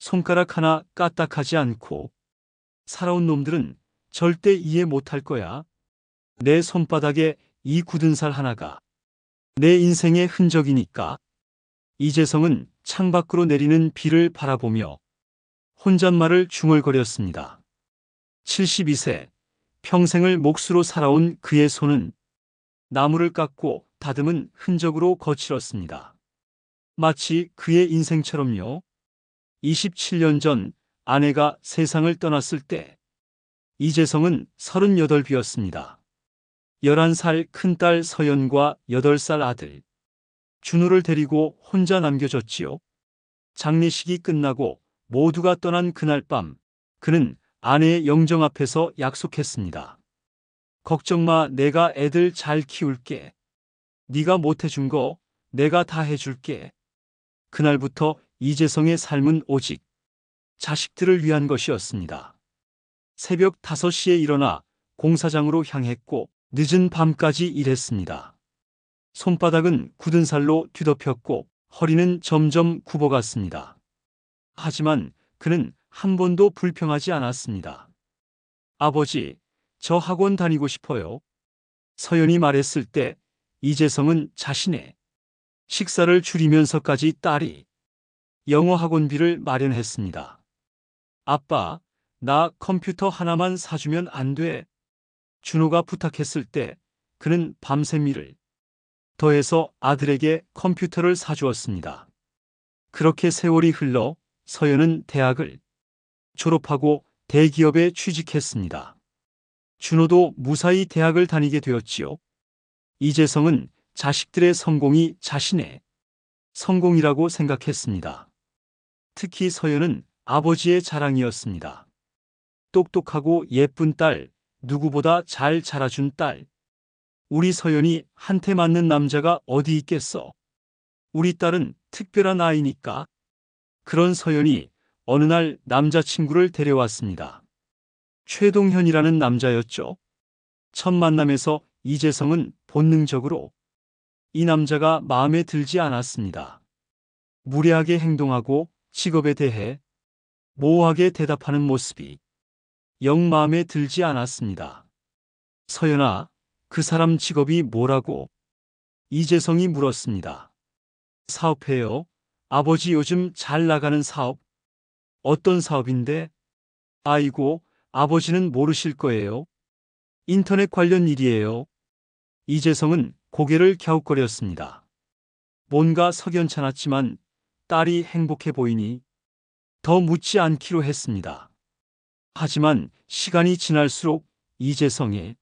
손가락 하나 까딱하지 않고 살아온 놈들은 절대 이해 못할 거야. 내 손바닥에 이 굳은 살 하나가 내 인생의 흔적이니까. 이재성은 창밖으로 내리는 비를 바라보며 혼잣말을 중얼거렸습니다. 72세, 평생을 몫으로 살아온 그의 손은 나무를 깎고 다듬은 흔적으로 거칠었습니다. 마치 그의 인생처럼요. 27년 전 아내가 세상을 떠났을 때 이재성은 38이었습니다. 11살 큰딸 서연과 8살 아들 준호를 데리고 혼자 남겨졌지요. 장례식이 끝나고 모두가 떠난 그날 밤 그는 아내의 영정 앞에서 약속했습니다. 걱정 마, 내가 애들 잘 키울게. 네가 못해준 거 내가 다 해줄게. 그날부터 이재성의 삶은 오직 자식들을 위한 것이었습니다. 새벽 5시에 일어나 공사장으로 향했고 늦은 밤까지 일했습니다. 손바닥은 굳은 살로 뒤덮였고 허리는 점점 굽어갔습니다. 하지만 그는 한 번도 불평하지 않았습니다. 아버지, 저 학원 다니고 싶어요. 서연이 말했을 때 이재성은 자신의 식사를 줄이면서까지 딸이 영어 학원비를 마련했습니다. 아빠, 나 컴퓨터 하나만 사주면 안 돼? 준호가 부탁했을 때 그는 밤샘 일을 더해서 아들에게 컴퓨터를 사주었습니다. 그렇게 세월이 흘러 서연은 대학을 졸업하고 대기업에 취직했습니다. 준호도 무사히 대학을 다니게 되었지요. 이재성은 자식들의 성공이 자신의 성공이라고 생각했습니다. 특히 서연은 아버지의 자랑이었습니다. 똑똑하고 예쁜 딸, 누구보다 잘 자라준 딸. 우리 서연이 한테 맞는 남자가 어디 있겠어? 우리 딸은 특별한 아이니까. 그런 서연이 어느 날 남자친구를 데려왔습니다. 최동현이라는 남자였죠. 첫 만남에서 이재성은 본능적으로 이 남자가 마음에 들지 않았습니다. 무례하게 행동하고 직업에 대해 모호하게 대답하는 모습이 영 마음에 들지 않았습니다. 서연아, 그 사람 직업이 뭐라고? 이재성이 물었습니다. 사업해요. 아버지 요즘 잘 나가는 사업. 어떤 사업인데? 아이고, 아버지는 모르실 거예요. 인터넷 관련 일이에요. 이재성은 고개를 갸웃거렸습니다. 뭔가 석연찮았지만 딸이 행복해 보이니 더 묻지 않기로 했습니다. 하지만 시간이 지날수록 이재성의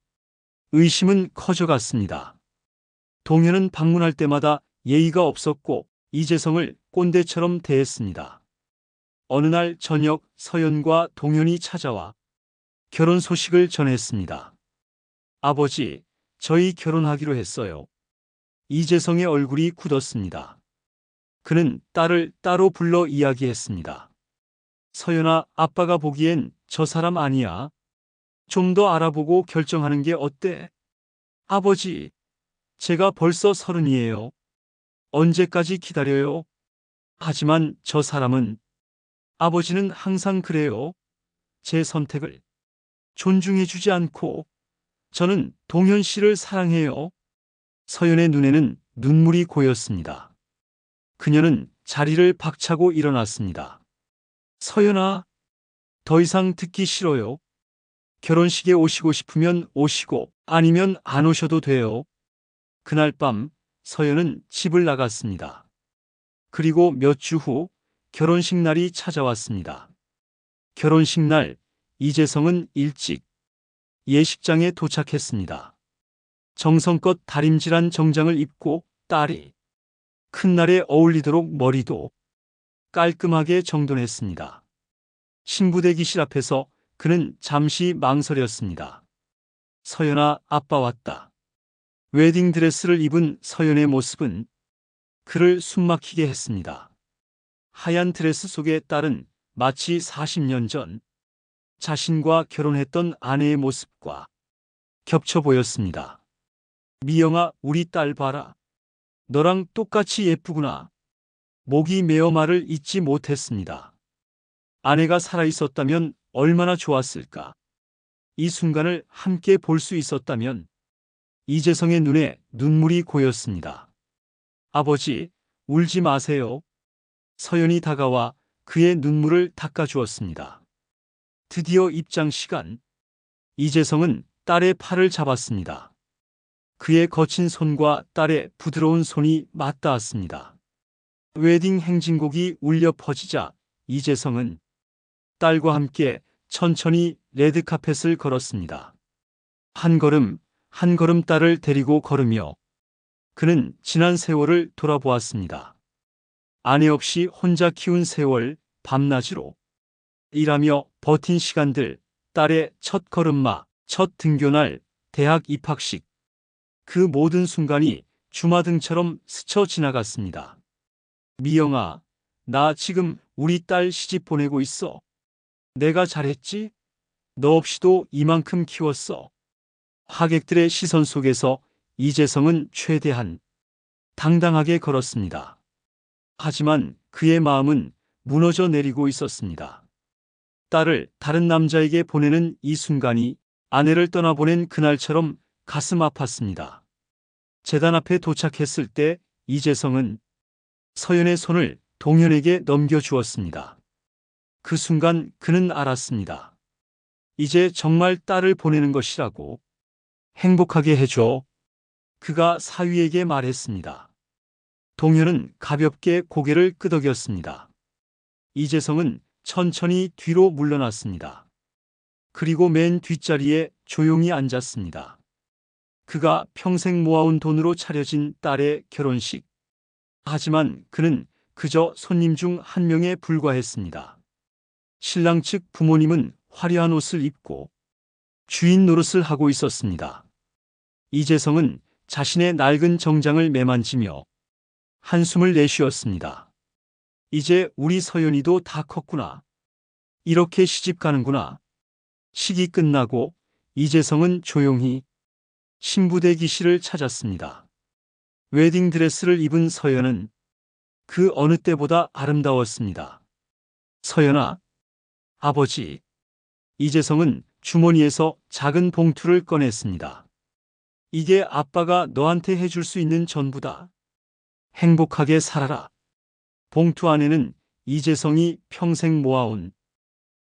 의심은 커져갔습니다. 동현은 방문할 때마다 예의가 없었고 이재성을 꼰대처럼 대했습니다. 어느 날 저녁 서연과 동현이 찾아와 결혼 소식을 전했습니다. 아버지, 저희 결혼하기로 했어요. 이재성의 얼굴이 굳었습니다. 그는 딸을 따로 불러 이야기했습니다. 서연아, 아빠가 보기엔 저 사람 아니야. 좀 더 알아보고 결정하는 게 어때? 아버지, 제가 벌써 30이에요. 언제까지 기다려요? 하지만 저 사람은 아버지는 항상 그래요. 제 선택을 존중해주지 않고 저는 동현 씨를 사랑해요. 서연의 눈에는 눈물이 고였습니다. 그녀는 자리를 박차고 일어났습니다. 서연아, 더 이상 듣기 싫어요. 결혼식에 오시고 싶으면 오시고 아니면 안 오셔도 돼요. 그날 밤 서연은 집을 나갔습니다. 그리고 몇 주 후 결혼식 날이 찾아왔습니다. 결혼식 날 이재성은 일찍 예식장에 도착했습니다. 정성껏 다림질한 정장을 입고 딸이 큰날에 어울리도록 머리도 깔끔하게 정돈했습니다. 신부대기실 앞에서 그는 잠시 망설였습니다. 서연아, 아빠 왔다. 웨딩드레스를 입은 서연의 모습은 그를 숨막히게 했습니다. 하얀 드레스 속의 딸은 마치 40년 전 자신과 결혼했던 아내의 모습과 겹쳐 보였습니다. 미영아, 우리 딸 봐라. 너랑 똑같이 예쁘구나. 목이 메어 말을 잇지 못했습니다. 아내가 살아있었다면 얼마나 좋았을까. 이 순간을 함께 볼 수 있었다면. 이재성의 눈에 눈물이 고였습니다. 아버지, 울지 마세요. 서연이 다가와 그의 눈물을 닦아주었습니다. 드디어 입장 시간. 이재성은 딸의 팔을 잡았습니다. 그의 거친 손과 딸의 부드러운 손이 맞닿았습니다. 웨딩 행진곡이 울려 퍼지자 이재성은 딸과 함께 천천히 레드카펫을 걸었습니다. 한 걸음, 한 걸음 딸을 데리고 걸으며 그는 지난 세월을 돌아보았습니다. 아내 없이 혼자 키운 세월, 밤낮으로 일하며 버틴 시간들, 딸의 첫 걸음마, 첫 등교날, 대학 입학식. 그 모든 순간이 주마등처럼 스쳐 지나갔습니다. 미영아, 나 지금 우리 딸 시집 보내고 있어. 내가 잘했지? 너 없이도 이만큼 키웠어. 하객들의 시선 속에서 이재성은 최대한 당당하게 걸었습니다. 하지만 그의 마음은 무너져 내리고 있었습니다. 딸을 다른 남자에게 보내는 이 순간이 아내를 떠나보낸 그날처럼 가슴 아팠습니다. 재단 앞에 도착했을 때 이재성은 서연의 손을 동현에게 넘겨주었습니다. 그 순간 그는 알았습니다. 이제 정말 딸을 보내는 것이라고. 행복하게 해줘. 그가 사위에게 말했습니다. 동현은 가볍게 고개를 끄덕였습니다. 이재성은 천천히 뒤로 물러났습니다. 그리고 맨 뒷자리에 조용히 앉았습니다. 그가 평생 모아온 돈으로 차려진 딸의 결혼식. 하지만 그는 그저 손님 중 한 명에 불과했습니다. 신랑 측 부모님은 화려한 옷을 입고 주인 노릇을 하고 있었습니다. 이재성은 자신의 낡은 정장을 매만지며 한숨을 내쉬었습니다. 이제 우리 서연이도 다 컸구나. 이렇게 시집 가는구나. 식이 끝나고 이재성은 조용히 신부 대기실을 찾았습니다. 웨딩드레스를 입은 서연은 그 어느 때보다 아름다웠습니다. 서연아, 아버지. 이재성은 주머니에서 작은 봉투를 꺼냈습니다. 이게 아빠가 너한테 해줄 수 있는 전부다. 행복하게 살아라. 봉투 안에는 이재성이 평생 모아온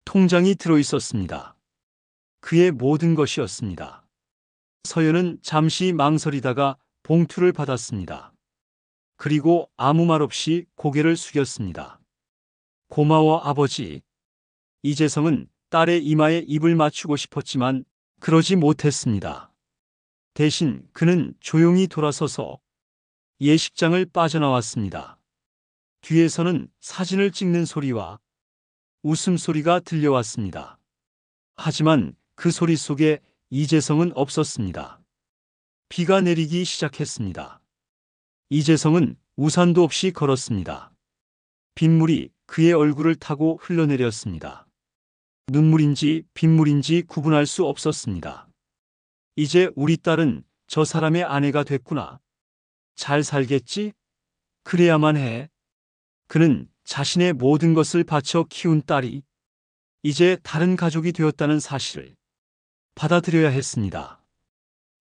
통장이 들어있었습니다. 그의 모든 것이었습니다. 서연은 잠시 망설이다가 봉투를 받았습니다. 그리고 아무 말 없이 고개를 숙였습니다. 고마워, 아버지. 이재성은 딸의 이마에 입을 맞추고 싶었지만 그러지 못했습니다. 대신 그는 조용히 돌아서서 예식장을 빠져나왔습니다. 뒤에서는 사진을 찍는 소리와 웃음소리가 들려왔습니다. 하지만 그 소리 속에 이재성은 없었습니다. 비가 내리기 시작했습니다. 이재성은 우산도 없이 걸었습니다. 빗물이 그의 얼굴을 타고 흘러내렸습니다. 눈물인지 빗물인지 구분할 수 없었습니다. 이제 우리 딸은 저 사람의 아내가 됐구나. 잘 살겠지? 그래야만 해. 그는 자신의 모든 것을 바쳐 키운 딸이 이제 다른 가족이 되었다는 사실을 받아들여야 했습니다.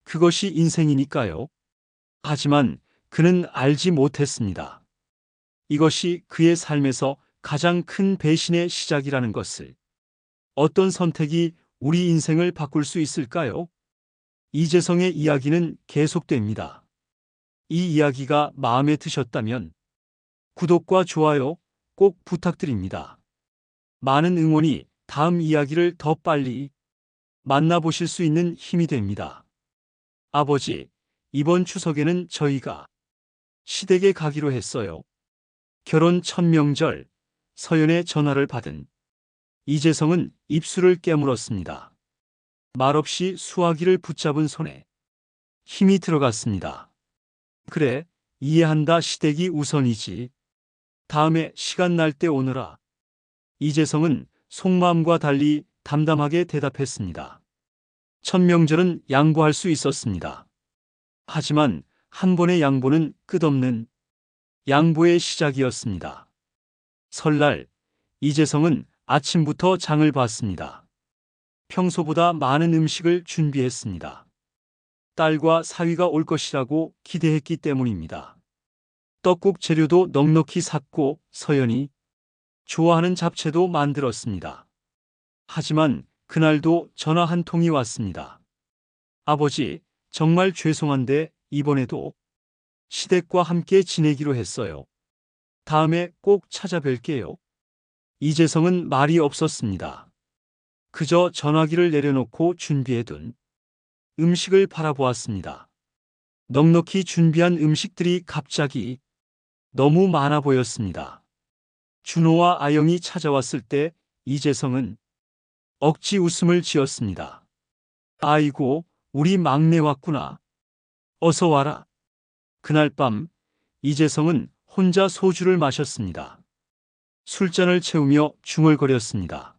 그것이 인생이니까요. 하지만 그는 알지 못했습니다. 이것이 그의 삶에서 가장 큰 배신의 시작이라는 것을. 어떤 선택이 우리 인생을 바꿀 수 있을까요? 이재성의 이야기는 계속됩니다. 이 이야기가 마음에 드셨다면 구독과 좋아요 꼭 부탁드립니다. 많은 응원이 다음 이야기를 더 빨리 만나보실 수 있는 힘이 됩니다. 아버지, 이번 추석에는 저희가 시댁에 가기로 했어요. 결혼 첫 명절, 서연의 전화를 받은 이재성은 입술을 깨물었습니다. 말없이 수화기를 붙잡은 손에 힘이 들어갔습니다. 그래, 이해한다. 시댁이 우선이지. 다음에 시간 날 때 오너라. 이재성은 속마음과 달리 담담하게 대답했습니다. 첫 명절은 양보할 수 있었습니다. 하지만 한 번의 양보는 끝없는 양보의 시작이었습니다. 설날, 이재성은 아침부터 장을 봤습니다. 평소보다 많은 음식을 준비했습니다. 딸과 사위가 올 것이라고 기대했기 때문입니다. 떡국 재료도 넉넉히 샀고 서연이 좋아하는 잡채도 만들었습니다. 하지만 그날도 전화 한 통이 왔습니다. 아버지, 정말 죄송한데 이번에도 시댁과 함께 지내기로 했어요. 다음에 꼭 찾아뵐게요. 이재성은 말이 없었습니다. 그저 전화기를 내려놓고 준비해둔 음식을 바라보았습니다. 넉넉히 준비한 음식들이 갑자기 너무 많아 보였습니다. 준호와 아영이 찾아왔을 때 이재성은 억지 웃음을 지었습니다. 아이고, 우리 막내 왔구나. 어서 와라. 그날 밤 이재성은 혼자 소주를 마셨습니다. 술잔을 채우며 중얼거렸습니다.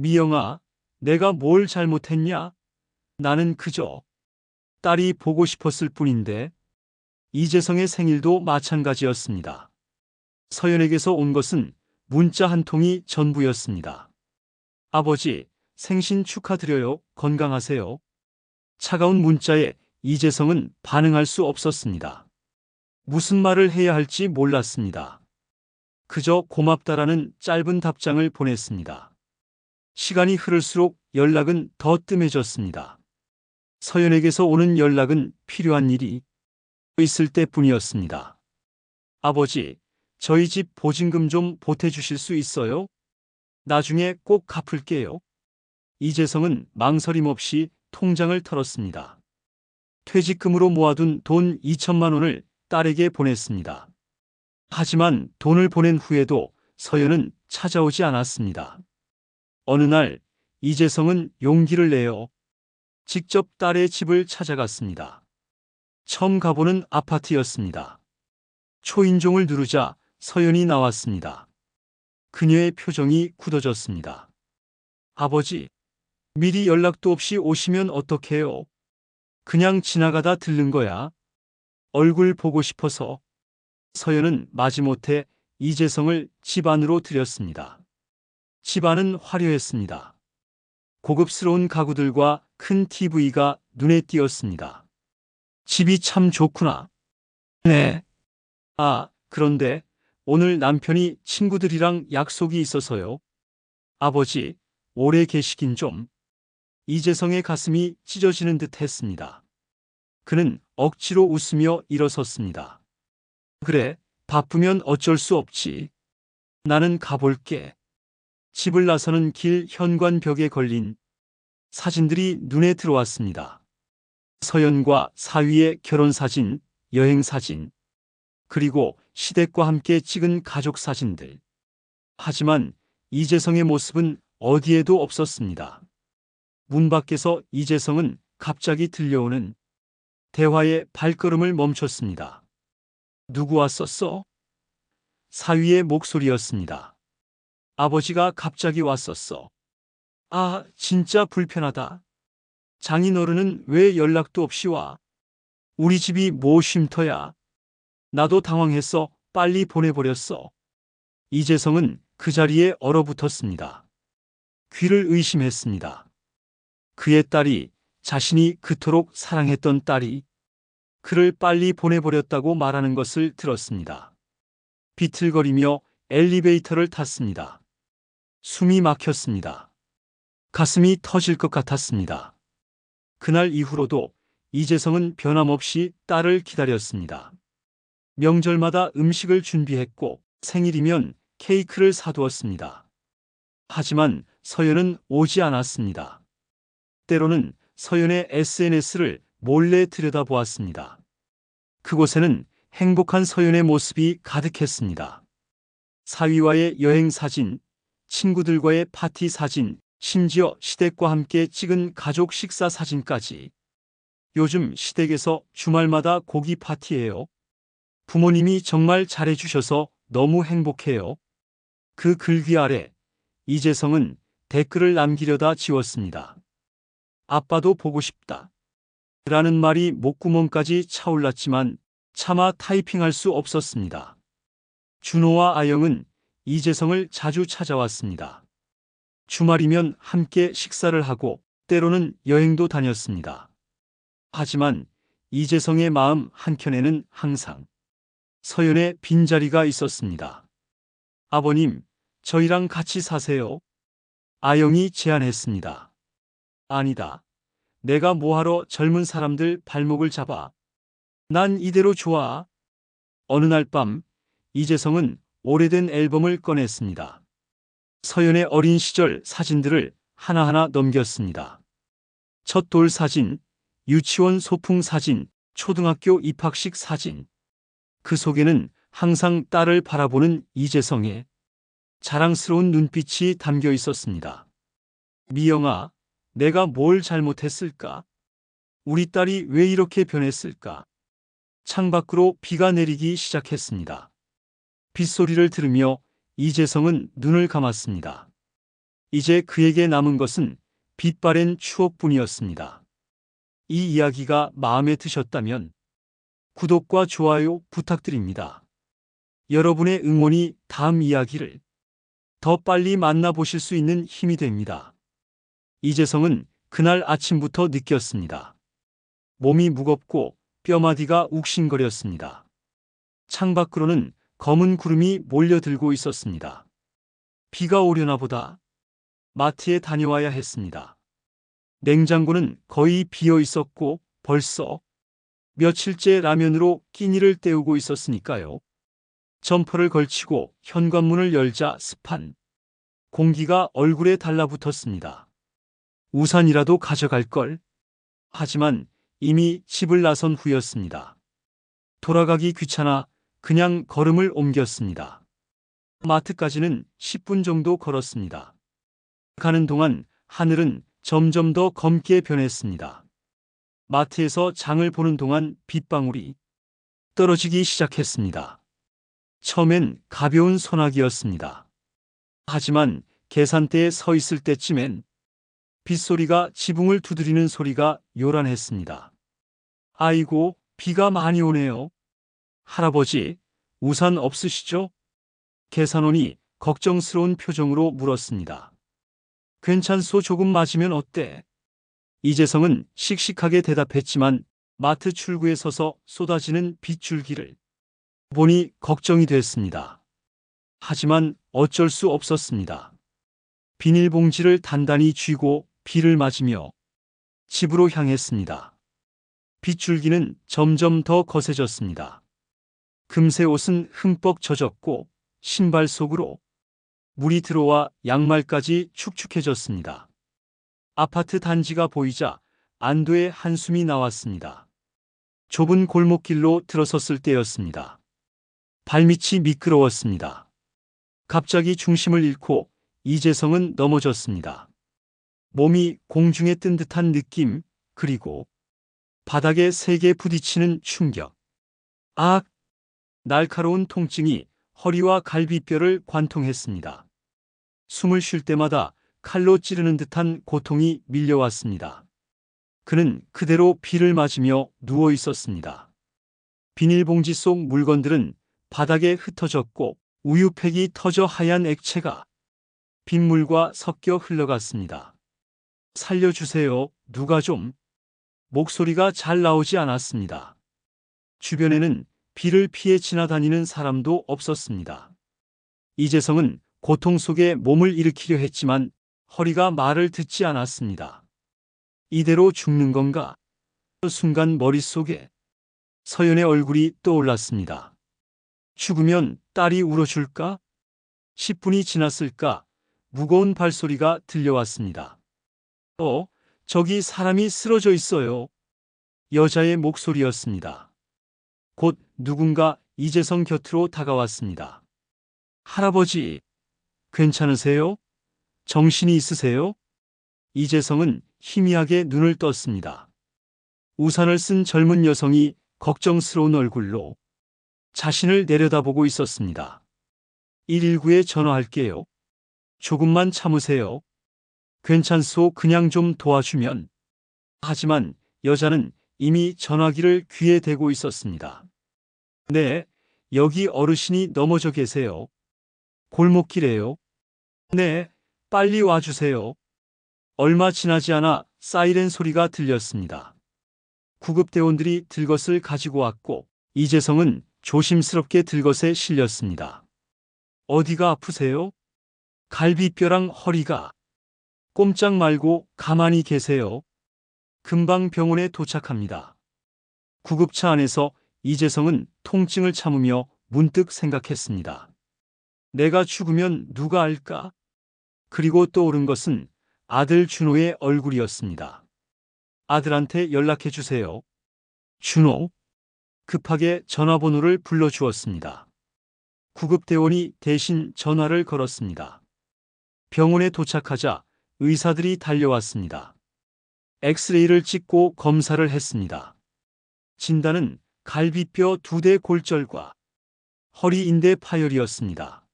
미영아, 내가 뭘 잘못했냐? 나는 그저 딸이 보고 싶었을 뿐인데. 이재성의 생일도 마찬가지였습니다. 서연에게서 온 것은 문자 한 통이 전부였습니다. 아버지, 생신 축하드려요. 건강하세요. 차가운 문자에 이재성은 반응할 수 없었습니다. 무슨 말을 해야 할지 몰랐습니다. 그저 고맙다라는 짧은 답장을 보냈습니다. 시간이 흐를수록 연락은 더 뜸해졌습니다. 서연에게서 오는 연락은 필요한 일이 있을 때뿐이었습니다. 아버지, 저희 집 보증금 좀 보태주실 수 있어요? 나중에 꼭 갚을게요. 이재성은 망설임 없이 통장을 털었습니다. 퇴직금으로 모아둔 돈 2천만 원을 딸에게 보냈습니다. 하지만 돈을 보낸 후에도 서연은 찾아오지 않았습니다. 어느 날 이재성은 용기를 내어 직접 딸의 집을 찾아갔습니다. 처음 가보는 아파트였습니다. 초인종을 누르자 서연이 나왔습니다. 그녀의 표정이 굳어졌습니다. 아버지, 미리 연락도 없이 오시면 어떡해요? 그냥 지나가다 들른 거야. 얼굴 보고 싶어서. 서연은 마지못해 이재성을 집 안으로 들였습니다. 집 안은 화려했습니다. 고급스러운 가구들과 큰 TV가 눈에 띄었습니다. 집이 참 좋구나. 네. 아, 그런데 오늘 남편이 친구들이랑 약속이 있어서요. 아버지, 오래 계시긴 좀. 이재성의 가슴이 찢어지는 듯 했습니다. 그는 억지로 웃으며 일어섰습니다. 그래, 바쁘면 어쩔 수 없지. 나는 가볼게. 집을 나서는 길 현관벽에 걸린 사진들이 눈에 들어왔습니다. 서연과 사위의 결혼사진, 여행사진, 그리고 시댁과 함께 찍은 가족 사진들. 하지만 이재성의 모습은 어디에도 없었습니다. 문 밖에서 이재성은 갑자기 들려오는 대화의 발걸음을 멈췄습니다. 누구 왔었어? 사위의 목소리였습니다. 아버지가 갑자기 왔었어. 아, 진짜 불편하다. 장인어른은 왜 연락도 없이 와? 우리 집이 뭐 쉼터야? 나도 당황했어. 빨리 보내버렸어. 이재성은 그 자리에 얼어붙었습니다. 귀를 의심했습니다. 그의 딸이, 자신이 그토록 사랑했던 딸이 그를 빨리 보내버렸다고 말하는 것을 들었습니다. 비틀거리며 엘리베이터를 탔습니다. 숨이 막혔습니다. 가슴이 터질 것 같았습니다. 그날 이후로도 이재성은 변함없이 딸을 기다렸습니다. 명절마다 음식을 준비했고 생일이면 케이크를 사두었습니다. 하지만 서연은 오지 않았습니다. 때로는 서연의 SNS를 몰래 들여다보았습니다. 그곳에는 행복한 서연의 모습이 가득했습니다. 사위와의 여행 사진, 친구들과의 파티 사진, 심지어 시댁과 함께 찍은 가족 식사 사진까지. 요즘 시댁에서 주말마다 고기 파티예요. 부모님이 정말 잘해주셔서 너무 행복해요. 그 글귀 아래 이재성은 댓글을 남기려다 지웠습니다. 아빠도 보고 싶다. 라는 말이 목구멍까지 차올랐지만 차마 타이핑할 수 없었습니다. 준호와 아영은 이재성을 자주 찾아왔습니다. 주말이면 함께 식사를 하고 때로는 여행도 다녔습니다. 하지만 이재성의 마음 한켠에는 항상 서연의 빈자리가 있었습니다. 아버님, 저희랑 같이 사세요. 아영이 제안했습니다. 아니다. 내가 뭐하러 젊은 사람들 발목을 잡아. 난 이대로 좋아. 어느 날 밤, 이재성은 오래된 앨범을 꺼냈습니다. 서연의 어린 시절 사진들을 하나하나 넘겼습니다. 첫 돌 사진, 유치원 소풍 사진, 초등학교 입학식 사진. 그 속에는 항상 딸을 바라보는 이재성의 자랑스러운 눈빛이 담겨 있었습니다. 미영아, 내가 뭘 잘못했을까? 우리 딸이 왜 이렇게 변했을까? 창밖으로 비가 내리기 시작했습니다. 빗소리를 들으며 이재성은 눈을 감았습니다. 이제 그에게 남은 것은 빛바랜 추억뿐이었습니다. 이 이야기가 마음에 드셨다면 구독과 좋아요 부탁드립니다. 여러분의 응원이 다음 이야기를 더 빨리 만나보실 수 있는 힘이 됩니다. 이재성은 그날 아침부터 느꼈습니다. 몸이 무겁고 뼈마디가 욱신거렸습니다. 창밖으로는 검은 구름이 몰려들고 있었습니다. 비가 오려나 보다. 마트에 다녀와야 했습니다. 냉장고는 거의 비어 있었고 벌써 며칠째 라면으로 끼니를 때우고 있었으니까요. 점퍼를 걸치고 현관문을 열자 습한 공기가 얼굴에 달라붙었습니다. 우산이라도 가져갈 걸. 하지만 이미 집을 나선 후였습니다. 돌아가기 귀찮아 그냥 걸음을 옮겼습니다. 마트까지는 10분 정도 걸었습니다. 가는 동안 하늘은 점점 더 검게 변했습니다. 마트에서 장을 보는 동안 빗방울이 떨어지기 시작했습니다. 처음엔 가벼운 소나기였습니다. 하지만 계산대에 서 있을 때쯤엔 빗소리가 지붕을 두드리는 소리가 요란했습니다. 아이고, 비가 많이 오네요. 할아버지, 우산 없으시죠? 계산원이 걱정스러운 표정으로 물었습니다. 괜찮소, 조금 맞으면 어때? 이재성은 씩씩하게 대답했지만 마트 출구에 서서 쏟아지는 빗줄기를 보니 걱정이 됐습니다. 하지만 어쩔 수 없었습니다. 비닐봉지를 단단히 쥐고 비를 맞으며 집으로 향했습니다. 빗줄기는 점점 더 거세졌습니다. 금세 옷은 흠뻑 젖었고 신발 속으로 물이 들어와 양말까지 축축해졌습니다. 아파트 단지가 보이자 안도의 한숨이 나왔습니다. 좁은 골목길로 들어섰을 때였습니다. 발밑이 미끄러웠습니다. 갑자기 중심을 잃고 이재성은 넘어졌습니다. 몸이 공중에 뜬 듯한 느낌, 그리고 바닥에 세게 부딪히는 충격. 아! 날카로운 통증이 허리와 갈비뼈를 관통했습니다. 숨을 쉴 때마다 칼로 찌르는 듯한 고통이 밀려왔습니다. 그는 그대로 비를 맞으며 누워 있었습니다. 비닐봉지 속 물건들은 바닥에 흩어졌고 우유팩이 터져 하얀 액체가 빗물과 섞여 흘러갔습니다. 살려주세요, 누가 좀. 목소리가 잘 나오지 않았습니다. 주변에는 비를 피해 지나다니는 사람도 없었습니다. 이재성은 고통 속에 몸을 일으키려 했지만 허리가 말을 듣지 않았습니다. 이대로 죽는 건가? 순간 머릿속에 서연의 얼굴이 떠올랐습니다. 죽으면 딸이 울어줄까? 10분이 지났을까? 무거운 발소리가 들려왔습니다. 저기 사람이 쓰러져 있어요. 여자의 목소리였습니다. 곧 누군가 이재성 곁으로 다가왔습니다. 할아버지, 괜찮으세요? 정신이 있으세요? 이재성은 희미하게 눈을 떴습니다. 우산을 쓴 젊은 여성이 걱정스러운 얼굴로 자신을 내려다보고 있었습니다. 119에 전화할게요. 조금만 참으세요. 괜찮소, 그냥 좀 도와주면. 하지만 여자는 이미 전화기를 귀에 대고 있었습니다. 네, 여기 어르신이 넘어져 계세요. 골목길에요. 네, 빨리 와주세요. 얼마 지나지 않아 사이렌 소리가 들렸습니다. 구급대원들이 들것을 가지고 왔고 이재성은 조심스럽게 들것에 실렸습니다. 어디가 아프세요? 갈비뼈랑 허리가. 꼼짝 말고 가만히 계세요. 금방 병원에 도착합니다. 구급차 안에서 이재성은 통증을 참으며 문득 생각했습니다. 내가 죽으면 누가 알까? 그리고 떠오른 것은 아들 준호의 얼굴이었습니다. 아들한테 연락해 주세요. 준호. 급하게 전화번호를 불러주었습니다. 구급대원이 대신 전화를 걸었습니다. 병원에 도착하자 의사들이 달려왔습니다. 엑스레이를 찍고 검사를 했습니다. 진단은 갈비뼈 2대 골절과 허리 인대 파열이었습니다.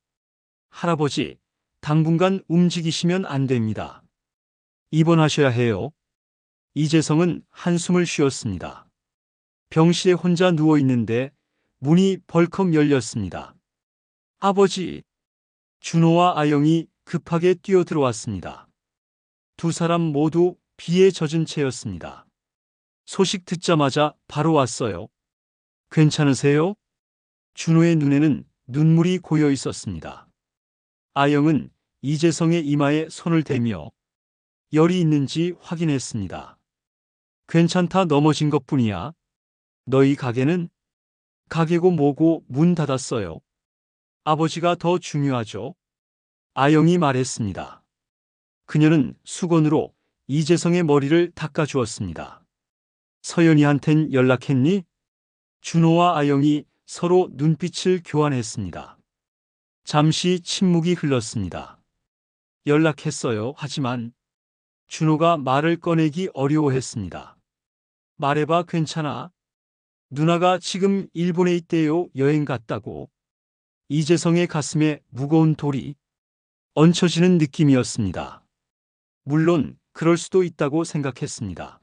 할아버지, 당분간 움직이시면 안 됩니다. 입원하셔야 해요. 이재성은 한숨을 쉬었습니다. 병실에 혼자 누워 있는데 문이 벌컥 열렸습니다. 아버지! 준호와 아영이 급하게 뛰어들어왔습니다. 두 사람 모두 비에 젖은 채였습니다. 소식 듣자마자 바로 왔어요. 괜찮으세요? 준호의 눈에는 눈물이 고여 있었습니다. 아영은 이재성의 이마에 손을 대며 열이 있는지 확인했습니다. 괜찮다, 넘어진 것뿐이야. 너희 가게는? 가게고 뭐고 문 닫았어요. 아버지가 더 중요하죠. 아영이 말했습니다. 그녀는 수건으로 이재성의 머리를 닦아주었습니다. 서연이한텐 연락했니? 준호와 아영이 서로 눈빛을 교환했습니다. 잠시 침묵이 흘렀습니다. 연락했어요. 하지만 준호가 말을 꺼내기 어려워했습니다. 말해봐, 괜찮아? 누나가 지금 일본에 있대요. 여행 갔다고. 이재성의 가슴에 무거운 돌이 얹혀지는 느낌이었습니다. 물론 그럴 수도 있다고 생각했습니다.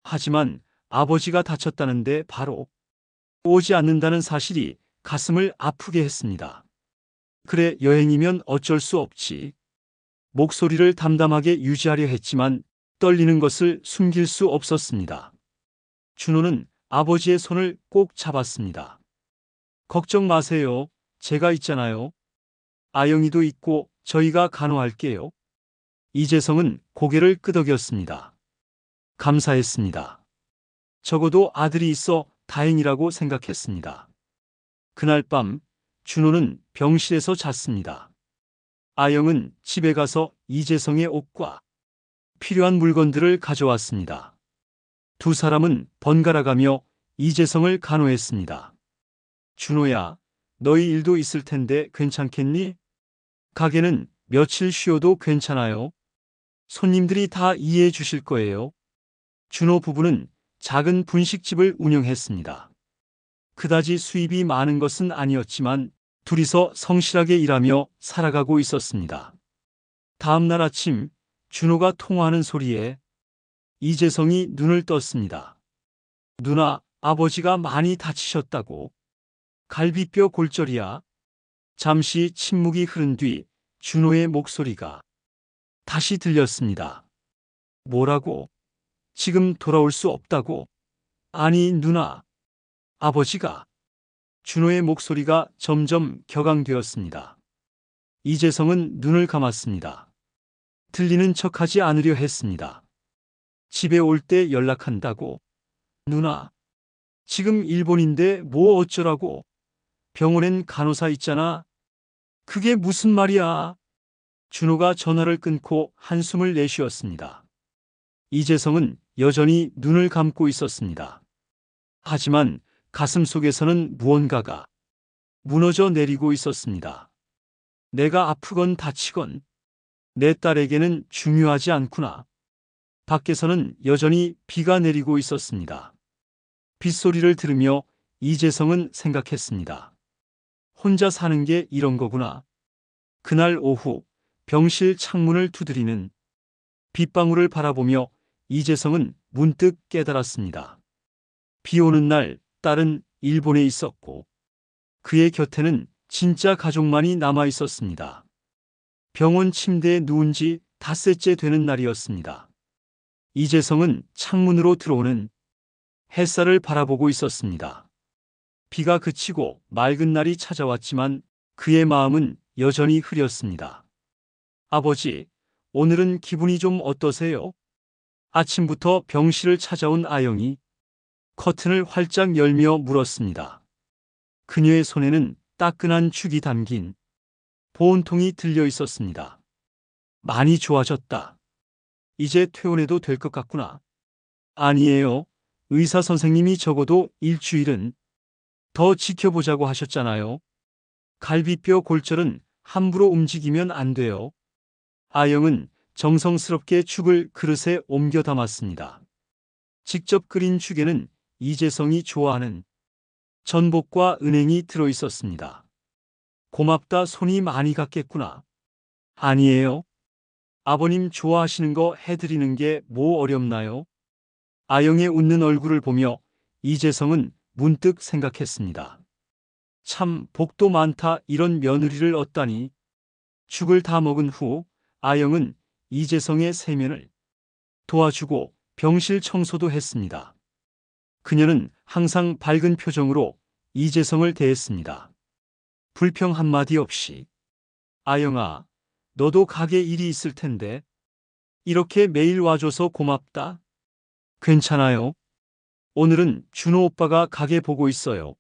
하지만 아버지가 다쳤다는데 바로 오지 않는다는 사실이 가슴을 아프게 했습니다. 그래, 여행이면 어쩔 수 없지. 목소리를 담담하게 유지하려 했지만 떨리는 것을 숨길 수 없었습니다. 준호는 아버지의 손을 꼭 잡았습니다. 걱정 마세요. 제가 있잖아요. 아영이도 있고 저희가 간호할게요. 이재성은 고개를 끄덕였습니다. 감사했습니다. 적어도 아들이 있어 다행이라고 생각했습니다. 그날 밤 준호는 병실에서 잤습니다. 아영은 집에 가서 이재성의 옷과 필요한 물건들을 가져왔습니다. 두 사람은 번갈아가며 이재성을 간호했습니다. 준호야, 너희 일도 있을 텐데 괜찮겠니? 가게는 며칠 쉬어도 괜찮아요. 손님들이 다 이해해 주실 거예요. 준호 부부는 작은 분식집을 운영했습니다. 그다지 수입이 많은 것은 아니었지만 둘이서 성실하게 일하며 살아가고 있었습니다. 다음 날 아침 준호가 통화하는 소리에 이재성이 눈을 떴습니다. 누나, 아버지가 많이 다치셨다고. 갈비뼈 골절이야. 잠시 침묵이 흐른 뒤 준호의 목소리가 다시 들렸습니다. 뭐라고? 지금 돌아올 수 없다고? 아니, 누나. 아버지가. 준호의 목소리가 점점 격앙되었습니다. 이재성은 눈을 감았습니다. 들리는 척하지 않으려 했습니다. 집에 올 때 연락한다고. 누나, 지금 일본인데 뭐 어쩌라고. 병원엔 간호사 있잖아. 그게 무슨 말이야. 준호가 전화를 끊고 한숨을 내쉬었습니다. 이재성은 여전히 눈을 감고 있었습니다. 하지만 가슴 속에서는 무언가가 무너져 내리고 있었습니다. 내가 아프건 다치건 내 딸에게는 중요하지 않구나. 밖에서는 여전히 비가 내리고 있었습니다. 빗소리를 들으며 이재성은 생각했습니다. 혼자 사는 게 이런 거구나. 그날 오후 병실 창문을 두드리는 빗방울을 바라보며 이재성은 문득 깨달았습니다. 비 오는 날 딸은 일본에 있었고 그의 곁에는 진짜 가족만이 남아 있었습니다. 병원 침대에 누운 지 닷새째 되는 날이었습니다. 이재성은 창문으로 들어오는 햇살을 바라보고 있었습니다. 비가 그치고 맑은 날이 찾아왔지만 그의 마음은 여전히 흐렸습니다. 아버지, 오늘은 기분이 좀 어떠세요? 아침부터 병실을 찾아온 아영이 커튼을 활짝 열며 물었습니다. 그녀의 손에는 따끈한 죽이 담긴 보온통이 들려 있었습니다. 많이 좋아졌다. 이제 퇴원해도 될 것 같구나. 아니에요. 의사 선생님이 적어도 일주일은 더 지켜보자고 하셨잖아요. 갈비뼈 골절은 함부로 움직이면 안 돼요. 아영은 정성스럽게 죽을 그릇에 옮겨 담았습니다. 직접 끓인 죽에는 이재성이 좋아하는 전복과 은행이 들어 있었습니다. 고맙다, 손이 많이 갔겠구나. 아니에요. 아버님 좋아하시는 거 해드리는 게 뭐 어렵나요? 아영의 웃는 얼굴을 보며 이재성은 문득 생각했습니다. 참 복도 많다, 이런 며느리를 얻다니. 죽을 다 먹은 후 아영은 이재성의 세면을 도와주고 병실 청소도 했습니다. 그녀는 항상 밝은 표정으로 이재성을 대했습니다. 불평 한마디 없이. 아영아, 너도 가게 일이 있을 텐데. 이렇게 매일 와줘서 고맙다. 괜찮아요. 오늘은 준호 오빠가 가게 보고 있어요.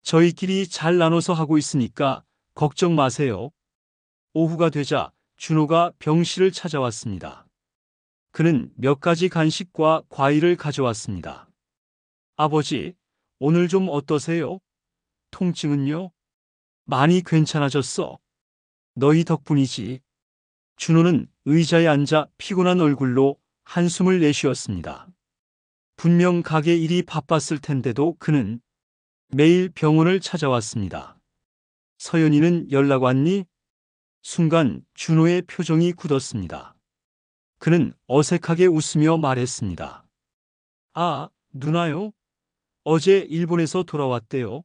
저희끼리 잘 나눠서 하고 있으니까 걱정 마세요. 오후가 되자 준호가 병실을 찾아왔습니다. 그는 몇 가지 간식과 과일을 가져왔습니다. 아버지, 오늘 좀 어떠세요? 통증은요? 많이 괜찮아졌어. 너희 덕분이지. 준호는 의자에 앉아 피곤한 얼굴로 한숨을 내쉬었습니다. 분명 가게 일이 바빴을 텐데도 그는 매일 병원을 찾아왔습니다. 서연이는 연락 왔니? 순간 준호의 표정이 굳었습니다. 그는 어색하게 웃으며 말했습니다. 아, 누나요? 어제 일본에서 돌아왔대요.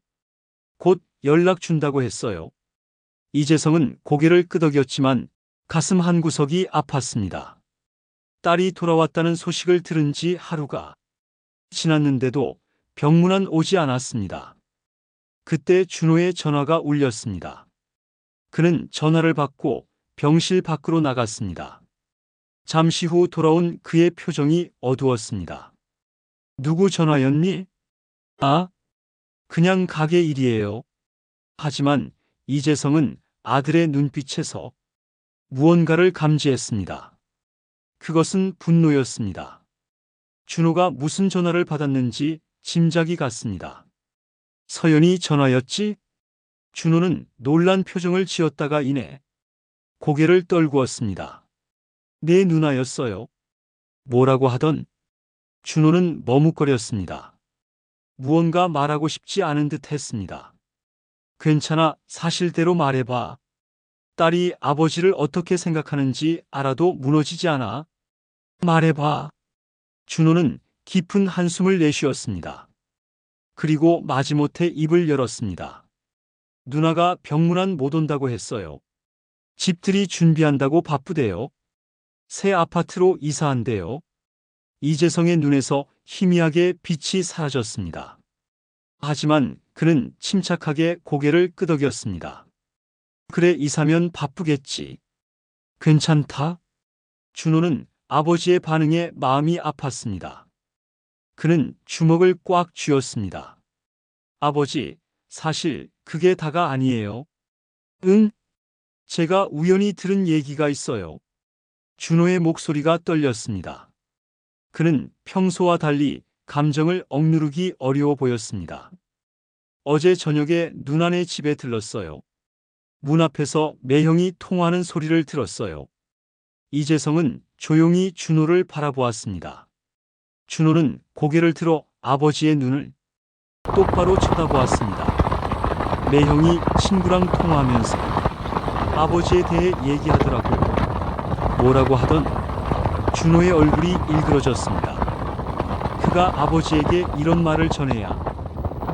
곧 연락 준다고 했어요. 이재성은 고개를 끄덕였지만 가슴 한구석이 아팠습니다. 딸이 돌아왔다는 소식을 들은 지 하루가 지났는데도 병문안 오지 않았습니다. 그때 준호의 전화가 울렸습니다. 그는 전화를 받고 병실 밖으로 나갔습니다. 잠시 후 돌아온 그의 표정이 어두웠습니다. 누구 전화였니? 아, 그냥 가게 일이에요. 하지만 이재성은 아들의 눈빛에서 무언가를 감지했습니다. 그것은 분노였습니다. 준호가 무슨 전화를 받았는지 짐작이 갔습니다. 서연이 전화였지? 준호는 놀란 표정을 지었다가 이내 고개를 떨구었습니다. 내 누나였어요. 뭐라고 하던? 준호는 머뭇거렸습니다. 무언가 말하고 싶지 않은 듯 했습니다. 괜찮아, 사실대로 말해봐. 딸이 아버지를 어떻게 생각하는지 알아도 무너지지 않아. 말해봐. 준호는 깊은 한숨을 내쉬었습니다. 그리고 마지못해 입을 열었습니다. 누나가 병문안 못 온다고 했어요. 집들이 준비한다고 바쁘대요. 새 아파트로 이사한대요. 이재성의 눈에서 희미하게 빛이 사라졌습니다. 하지만 그는 침착하게 고개를 끄덕였습니다. 그래, 이사면 바쁘겠지. 괜찮다? 준호는 아버지의 반응에 마음이 아팠습니다. 그는 주먹을 꽉 쥐었습니다. 아버지, 사실 그게 다가 아니에요. 응? 제가 우연히 들은 얘기가 있어요. 준호의 목소리가 떨렸습니다. 그는 평소와 달리 감정을 억누르기 어려워 보였습니다. 어제 저녁에 누나네 집에 들렀어요. 문 앞에서 매형이 통화하는 소리를 들었어요. 이재성은 조용히 준호를 바라보았습니다. 준호는 고개를 들어 아버지의 눈을 똑바로 쳐다보았습니다. 매형이 친구랑 통화하면서 아버지에 대해 얘기하더라고요. 뭐라고 하던? 준호의 얼굴이 일그러졌습니다. 그가 아버지에게 이런 말을 전해야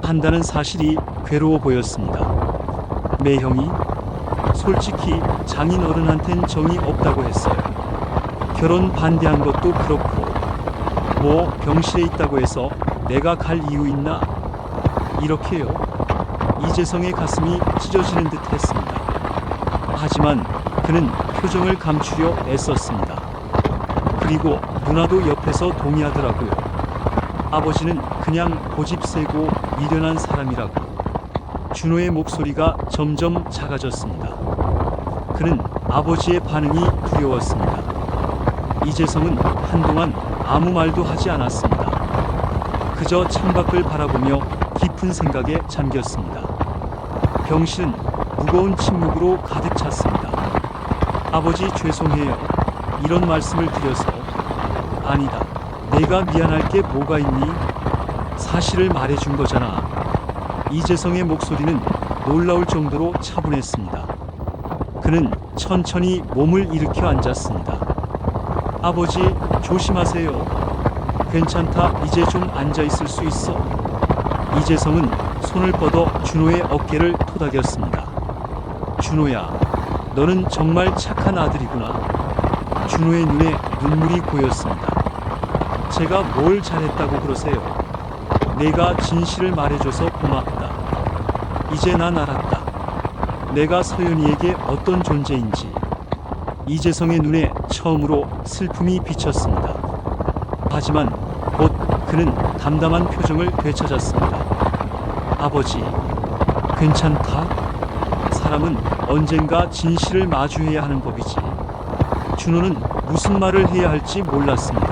한다는 사실이 괴로워 보였습니다. 매형이 솔직히 장인 어른한텐 정이 없다고 했어요. 결혼 반대한 것도 그렇고 뭐 병실에 있다고 해서 내가 갈 이유 있나? 이렇게요. 이재성의 가슴이 찢어지는 듯 했습니다. 하지만 그는 표정을 감추려 애썼습니다. 그리고 누나도 옆에서 동의하더라고요. 아버지는 그냥 고집 세고 미련한 사람이라고. 준호의 목소리가 점점 작아졌습니다. 그는 아버지의 반응이 두려웠습니다. 이재성은 한동안 아무 말도 하지 않았습니다. 그저 창밖을 바라보며 깊은 생각에 잠겼습니다. 병실은 무거운 침묵으로 가득 찼습니다. 아버지 죄송해요. 이런 말씀을 드려서. 아니다. 내가 미안할 게 뭐가 있니? 사실을 말해준 거잖아. 이재성의 목소리는 놀라울 정도로 차분했습니다. 그는 천천히 몸을 일으켜 앉았습니다. 아버지, 조심하세요. 괜찮다. 이제 좀 앉아있을 수 있어. 이재성은 손을 뻗어 준호의 어깨를 토닥였습니다. 준호야, 너는 정말 착한 아들이구나. 준호의 눈에 눈물이 고였습니다. 제가 뭘 잘했다고 그러세요? 내가 진실을 말해줘서 고맙다. 이제 난 알았다. 내가 서연이에게 어떤 존재인지. 이재성의 눈에 처음으로 슬픔이 비쳤습니다. 하지만 곧 그는 담담한 표정을 되찾았습니다. 아버지, 괜찮다? 사람은 언젠가 진실을 마주해야 하는 법이지. 준호는 무슨 말을 해야 할지 몰랐습니다.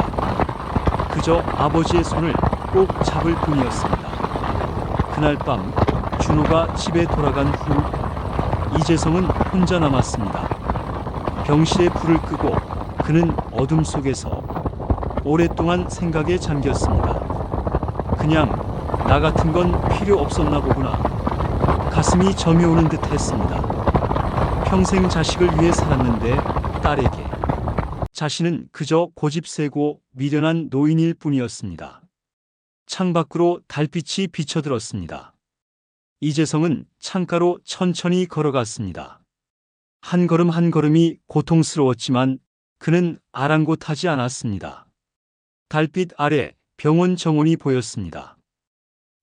그저 아버지의 손을 꼭 잡을 뿐이었습니다. 그날 밤 준호가 집에 돌아간 후 이재성은 혼자 남았습니다. 병실에 불을 끄고 그는 어둠 속에서 오랫동안 생각에 잠겼습니다. 그냥 나 같은 건 필요 없었나 보구나. 가슴이 저며오는 듯 했습니다. 평생 자식을 위해 살았는데 딸에게. 자신은 그저 고집세고 미련한 노인일 뿐이었습니다. 창밖으로 달빛이 비쳐들었습니다. 이재성은 창가로 천천히 걸어갔습니다. 한 걸음 한 걸음이 고통스러웠지만 그는 아랑곳하지 않았습니다. 달빛 아래 병원 정원이 보였습니다.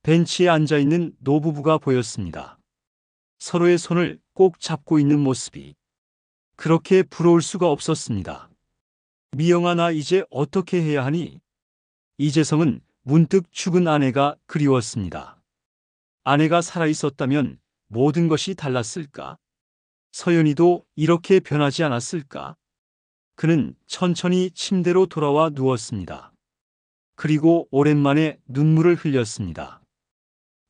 벤치에 앉아있는 노부부가 보였습니다. 서로의 손을 꼭 잡고 있는 모습이 그렇게 부러울 수가 없었습니다. 미영아, 나 이제 어떻게 해야 하니? 이재성은 문득 죽은 아내가 그리웠습니다. 아내가 살아있었다면 모든 것이 달랐을까? 서연이도 이렇게 변하지 않았을까? 그는 천천히 침대로 돌아와 누웠습니다. 그리고 오랜만에 눈물을 흘렸습니다.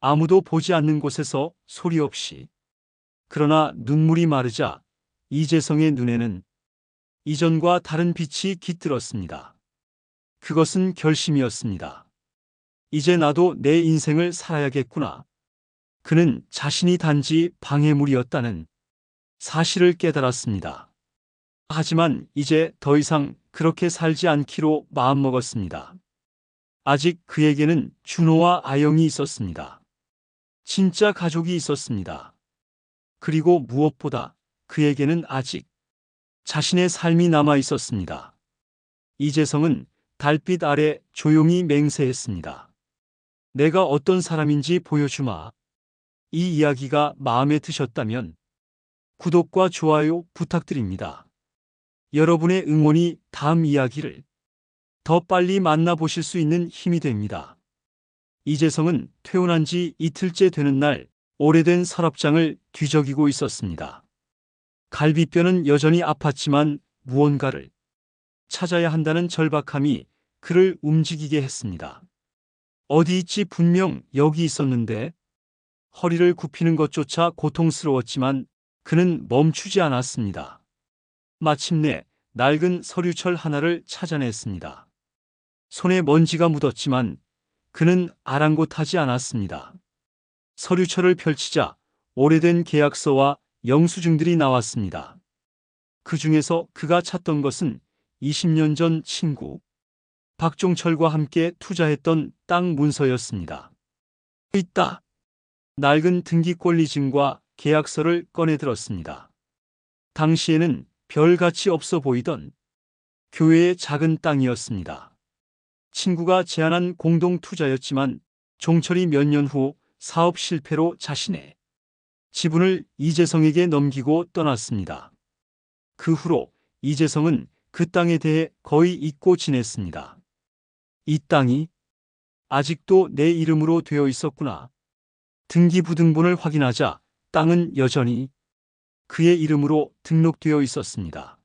아무도 보지 않는 곳에서 소리 없이. 그러나 눈물이 마르자 이재성의 눈에는 이전과 다른 빛이 깃들었습니다. 그것은 결심이었습니다. 이제 나도 내 인생을 살아야겠구나. 그는 자신이 단지 방해물이었다는 사실을 깨달았습니다. 하지만 이제 더 이상 그렇게 살지 않기로 마음먹었습니다. 아직 그에게는 준호와 아영이 있었습니다. 진짜 가족이 있었습니다. 그리고 무엇보다 그에게는 아직 자신의 삶이 남아 있었습니다. 이재성은 달빛 아래 조용히 맹세했습니다. 내가 어떤 사람인지 보여주마. 이 이야기가 마음에 드셨다면 구독과 좋아요 부탁드립니다. 여러분의 응원이 다음 이야기를 더 빨리 만나보실 수 있는 힘이 됩니다. 이재성은 퇴원한 지 이틀째 되는 날 오래된 서랍장을 뒤적이고 있었습니다. 갈비뼈는 여전히 아팠지만 무언가를 찾아야 한다는 절박함이 그를 움직이게 했습니다. 어디 있지? 분명 여기 있었는데. 허리를 굽히는 것조차 고통스러웠지만 그는 멈추지 않았습니다. 마침내 낡은 서류철 하나를 찾아냈습니다. 손에 먼지가 묻었지만 그는 아랑곳하지 않았습니다. 서류철을 펼치자 오래된 계약서와 영수증들이 나왔습니다. 그 중에서 그가 찾던 것은 20년 전 친구 박종철과 함께 투자했던 땅 문서였습니다. 있다. 낡은 등기권리증과 계약서를 꺼내 들었습니다. 당시에는 별같이 없어 보이던 교회의 작은 땅이었습니다. 친구가 제안한 공동 투자였지만 종철이 몇 년 후 사업 실패로 자신의 지분을 이재성에게 넘기고 떠났습니다. 그 후로 이재성은 그 땅에 대해 거의 잊고 지냈습니다. 이 땅이 아직도 내 이름으로 되어 있었구나. 등기부등본을 확인하자 땅은 여전히 그의 이름으로 등록되어 있었습니다.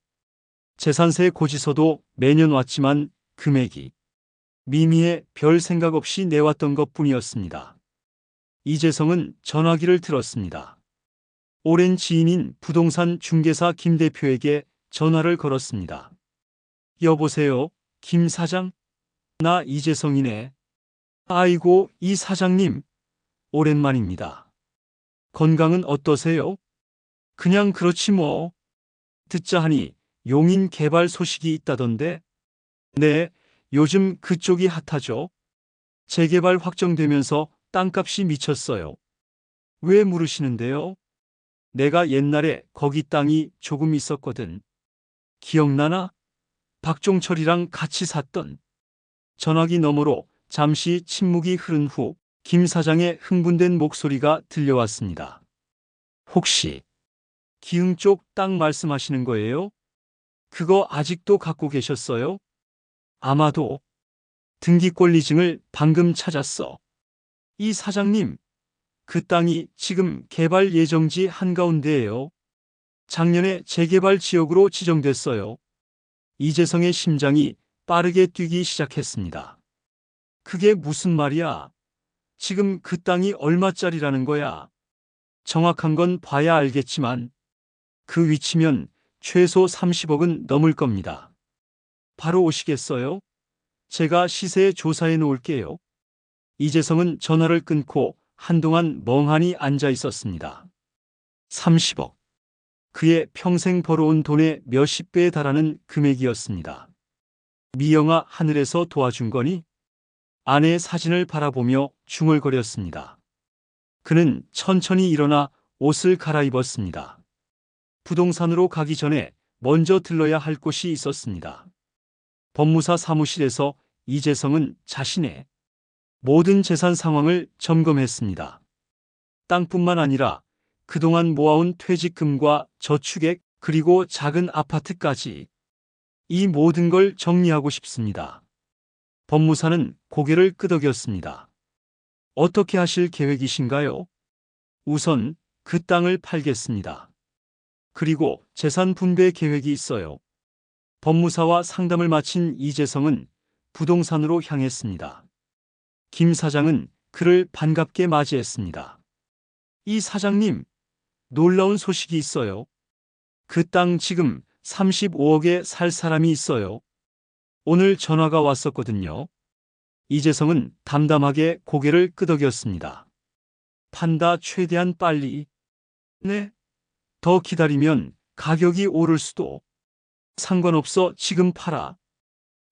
재산세 고지서도 매년 왔지만 금액이 미미해 별 생각 없이 내왔던 것뿐이었습니다. 이재성은 전화기를 들었습니다. 오랜 지인인 부동산 중개사 김 대표에게 전화를 걸었습니다. 여보세요, 김 사장? 나 이재성이네. 아이고, 이 사장님. 오랜만입니다. 건강은 어떠세요? 그냥 그렇지 뭐. 듣자 하니 용인 개발 소식이 있다던데. 네, 요즘 그쪽이 핫하죠. 재개발 확정되면서 땅값이 미쳤어요. 왜 물으시는데요? 내가 옛날에 거기 땅이 조금 있었거든. 기억나나? 박종철이랑 같이 샀던. 전화기 너머로 잠시 침묵이 흐른 후 김 사장의 흥분된 목소리가 들려왔습니다. 혹시 기흥 쪽 땅 말씀하시는 거예요? 그거 아직도 갖고 계셨어요? 아마도 등기권리증을 방금 찾았어. 이 사장님, 그 땅이 지금 개발 예정지 한가운데예요. 작년에 재개발 지역으로 지정됐어요. 이재성의 심장이 빠르게 뛰기 시작했습니다. 그게 무슨 말이야? 지금 그 땅이 얼마짜리라는 거야? 정확한 건 봐야 알겠지만 그 위치면 최소 30억은 넘을 겁니다. 바로 오시겠어요? 제가 시세 조사해 놓을게요. 이재성은 전화를 끊고 한동안 멍하니 앉아 있었습니다. 30억. 그의 평생 벌어온 돈의 몇십 배에 달하는 금액이었습니다. 미영아 하늘에서 도와준 거니? 아내의 사진을 바라보며 중얼거렸습니다. 그는 천천히 일어나 옷을 갈아입었습니다. 부동산으로 가기 전에 먼저 들러야 할 곳이 있었습니다. 법무사 사무실에서 이재성은 자신의 모든 재산 상황을 점검했습니다. 땅뿐만 아니라 그동안 모아온 퇴직금과 저축액 그리고 작은 아파트까지 이 모든 걸 정리하고 싶습니다. 법무사는 고개를 끄덕였습니다. 어떻게 하실 계획이신가요? 우선 그 땅을 팔겠습니다. 그리고 재산 분배 계획이 있어요. 법무사와 상담을 마친 이재성은 부동산으로 향했습니다. 김 사장은 그를 반갑게 맞이했습니다. 이 사장님, 놀라운 소식이 있어요. 그 땅 지금 35억에 살 사람이 있어요. 오늘 전화가 왔었거든요. 이재성은 담담하게 고개를 끄덕였습니다. 판다 최대한 빨리. 네? 더 기다리면 가격이 오를 수도. 상관없어 지금 팔아.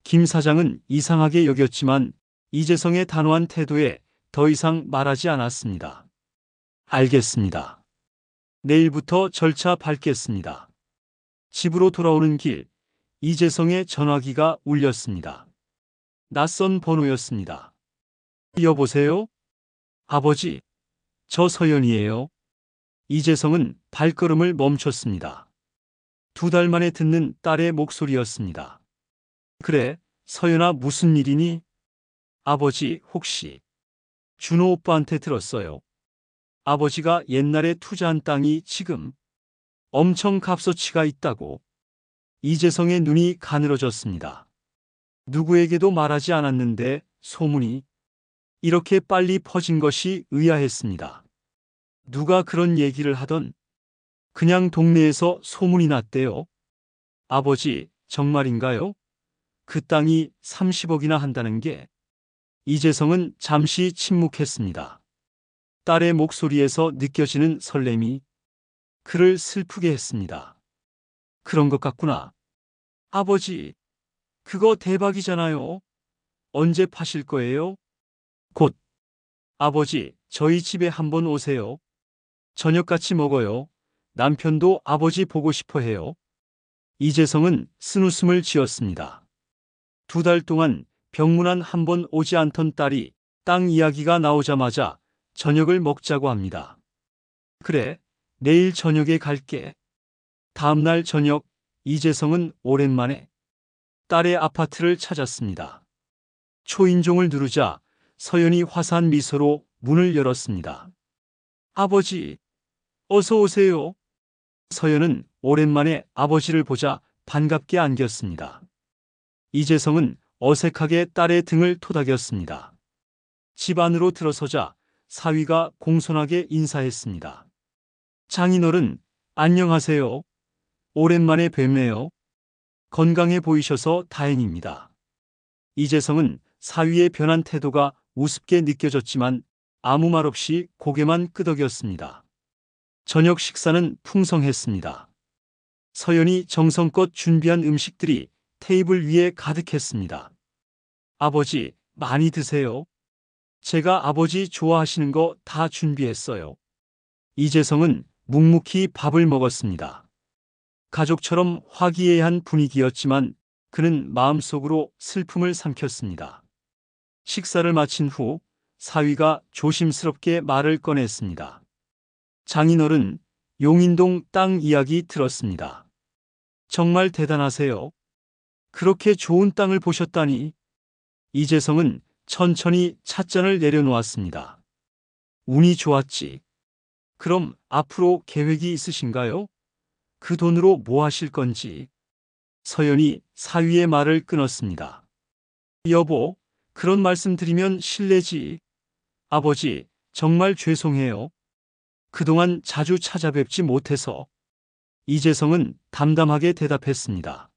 김 사장은 이상하게 여겼지만 이재성의 단호한 태도에 더 이상 말하지 않았습니다. 알겠습니다. 내일부터 절차 밟겠습니다. 집으로 돌아오는 길, 이재성의 전화기가 울렸습니다. 낯선 번호였습니다. 여보세요? 아버지, 저 서연이에요. 이재성은 발걸음을 멈췄습니다. 2달 만에 듣는 딸의 목소리였습니다. 그래, 서연아 무슨 일이니? 아버지, 혹시 준호 오빠한테 들었어요. 아버지가 옛날에 투자한 땅이 지금 엄청 값어치가 있다고. 이재성의 눈이 가늘어졌습니다. 누구에게도 말하지 않았는데 소문이 이렇게 빨리 퍼진 것이 의아했습니다. 누가 그런 얘기를 하던 그냥 동네에서 소문이 났대요. 아버지, 정말인가요? 그 땅이 30억이나 한다는 게. 이재성은 잠시 침묵했습니다. 딸의 목소리에서 느껴지는 설렘이 그를 슬프게 했습니다. 그런 것 같구나. 아버지, 그거 대박이잖아요. 언제 파실 거예요? 곧. 아버지, 저희 집에 한번 오세요. 저녁 같이 먹어요. 남편도 아버지 보고 싶어 해요. 이재성은 쓴웃음을 지었습니다. 2달 동안 병문안 한 번 오지 않던 딸이 땅 이야기가 나오자마자 저녁을 먹자고 합니다. 그래, 내일 저녁에 갈게. 다음 날 저녁, 이재성은 오랜만에 딸의 아파트를 찾았습니다. 초인종을 누르자 서연이 화사한 미소로 문을 열었습니다. 아버지, 어서 오세요. 서연은 오랜만에 아버지를 보자 반갑게 안겼습니다. 이재성은 어색하게 딸의 등을 토닥였습니다. 집 안으로 들어서자 사위가 공손하게 인사했습니다. 장인어른, 안녕하세요. 오랜만에 뵙네요. 건강해 보이셔서 다행입니다. 이재성은 사위의 변한 태도가 우습게 느껴졌지만 아무 말 없이 고개만 끄덕였습니다. 저녁 식사는 풍성했습니다. 서연이 정성껏 준비한 음식들이 테이블 위에 가득했습니다. 아버지, 많이 드세요. 제가 아버지 좋아하시는 거 다 준비했어요. 이재성은 묵묵히 밥을 먹었습니다. 가족처럼 화기애애한 분위기였지만 그는 마음속으로 슬픔을 삼켰습니다. 식사를 마친 후 사위가 조심스럽게 말을 꺼냈습니다. 장인어른, 용인동 땅 이야기 들었습니다. 정말 대단하세요. 그렇게 좋은 땅을 보셨다니. 이재성은 천천히 찻잔을 내려놓았습니다. 운이 좋았지. 그럼 앞으로 계획이 있으신가요? 그 돈으로 뭐 하실 건지. 서연이 사위의 말을 끊었습니다. 여보, 그런 말씀 드리면 실례지. 아버지, 정말 죄송해요. 그동안 자주 찾아뵙지 못해서. 이재성은 담담하게 대답했습니다.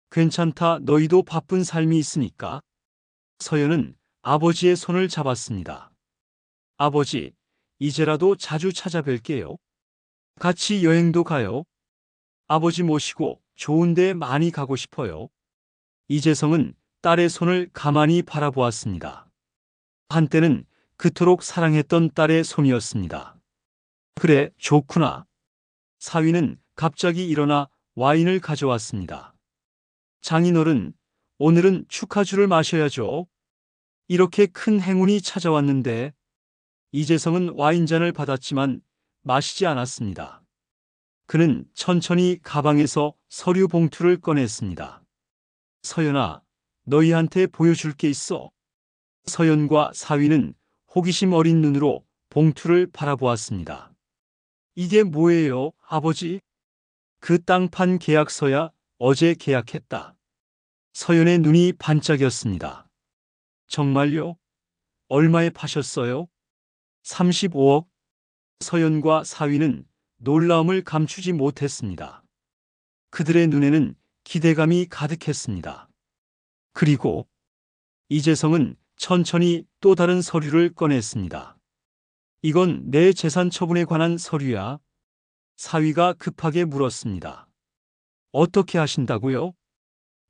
괜찮다, 너희도 바쁜 삶이 있으니까. 서연은 아버지의 손을 잡았습니다. 아버지, 이제라도 자주 찾아뵐게요. 같이 여행도 가요. 아버지 모시고 좋은 데 많이 가고 싶어요. 이재성은 딸의 손을 가만히 바라보았습니다. 한때는 그토록 사랑했던 딸의 손이었습니다. 그래, 좋구나. 사위는 갑자기 일어나 와인을 가져왔습니다. 장인어른, 오늘은 축하주를 마셔야죠. 이렇게 큰 행운이 찾아왔는데. 이재성은 와인잔을 받았지만 마시지 않았습니다. 그는 천천히 가방에서 서류 봉투를 꺼냈습니다. 서연아, 너희한테 보여줄 게 있어. 서연과 사위는 호기심 어린 눈으로 봉투를 바라보았습니다. 이게 뭐예요, 아버지? 그 땅판 계약서야. 어제 계약했다. 서연의 눈이 반짝였습니다. 정말요? 얼마에 파셨어요? 35억. 서연과 사위는 놀라움을 감추지 못했습니다. 그들의 눈에는 기대감이 가득했습니다. 그리고 이재성은 천천히 또 다른 서류를 꺼냈습니다. 이건 내 재산 처분에 관한 서류야. 사위가 급하게 물었습니다. 어떻게 하신다고요?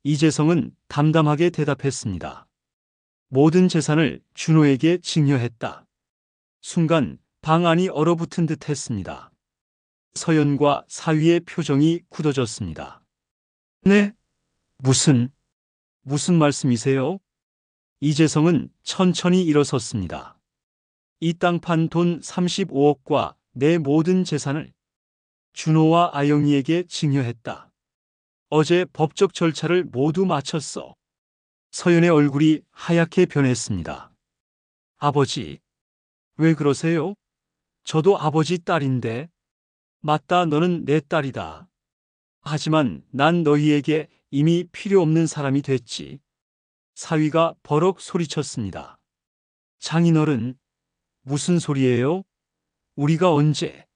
이재성은 담담하게 대답했습니다. 모든 재산을 준호에게 증여했다. 순간 방 안이 얼어붙은 듯 했습니다. 서연과 사위의 표정이 굳어졌습니다. 네? 무슨 말씀이세요? 이재성은 천천히 일어섰습니다. 이 땅 판 돈 35억과 내 모든 재산을 준호와 아영이에게 증여했다. 어제 법적 절차를 모두 마쳤어. 서연의 얼굴이 하얗게 변했습니다. 아버지, 왜 그러세요? 저도 아버지 딸인데. 맞다, 너는 내 딸이다. 하지만 난 너희에게 이미 필요 없는 사람이 됐지. 사위가 버럭 소리쳤습니다. 장인어른, 무슨 소리예요? 우리가 언제?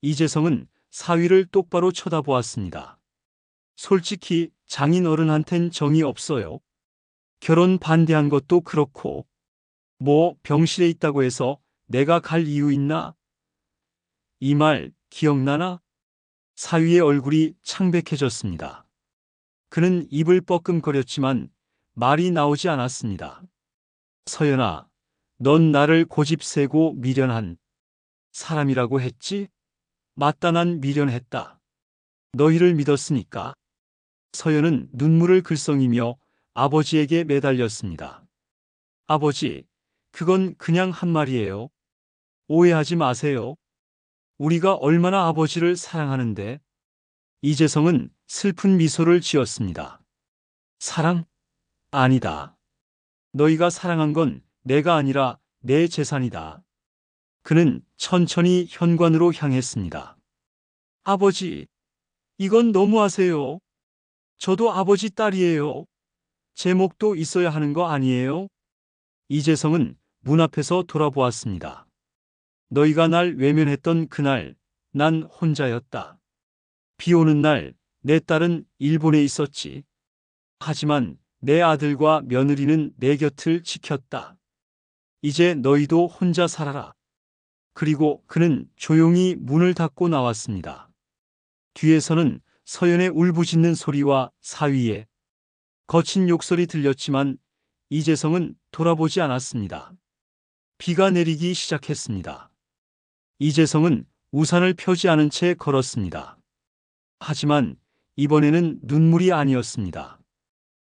이재성은 사위를 똑바로 쳐다보았습니다. 솔직히 장인어른한텐 정이 없어요. 결혼 반대한 것도 그렇고. 뭐 병실에 있다고 해서 내가 갈 이유 있나? 이 말 기억나나? 사위의 얼굴이 창백해졌습니다. 그는 입을 뻐끔거렸지만 말이 나오지 않았습니다. 서연아, 넌 나를 고집세고 미련한 사람이라고 했지? 맞다, 난 미련했다. 너희를 믿었으니까. 서연은 눈물을 글썽이며 아버지에게 매달렸습니다. 아버지, 그건 그냥 한 말이에요. 오해하지 마세요. 우리가 얼마나 아버지를 사랑하는데. 이재성은 슬픈 미소를 지었습니다. 사랑? 아니다. 너희가 사랑한 건 내가 아니라 내 재산이다. 그는 천천히 현관으로 향했습니다. 아버지, 이건 너무하세요. 저도 아버지 딸이에요. 제 몫도 있어야 하는 거 아니에요? 이재성은 문 앞에서 돌아보았습니다. 너희가 날 외면했던 그날, 난 혼자였다. 비 오는 날, 내 딸은 일본에 있었지. 하지만 내 아들과 며느리는 내 곁을 지켰다. 이제 너희도 혼자 살아라. 그리고 그는 조용히 문을 닫고 나왔습니다. 뒤에서는 서연의 울부짖는 소리와 사위의 거친 욕설이 들렸지만 이재성은 돌아보지 않았습니다. 비가 내리기 시작했습니다. 이재성은 우산을 펴지 않은 채 걸었습니다. 하지만 이번에는 눈물이 아니었습니다.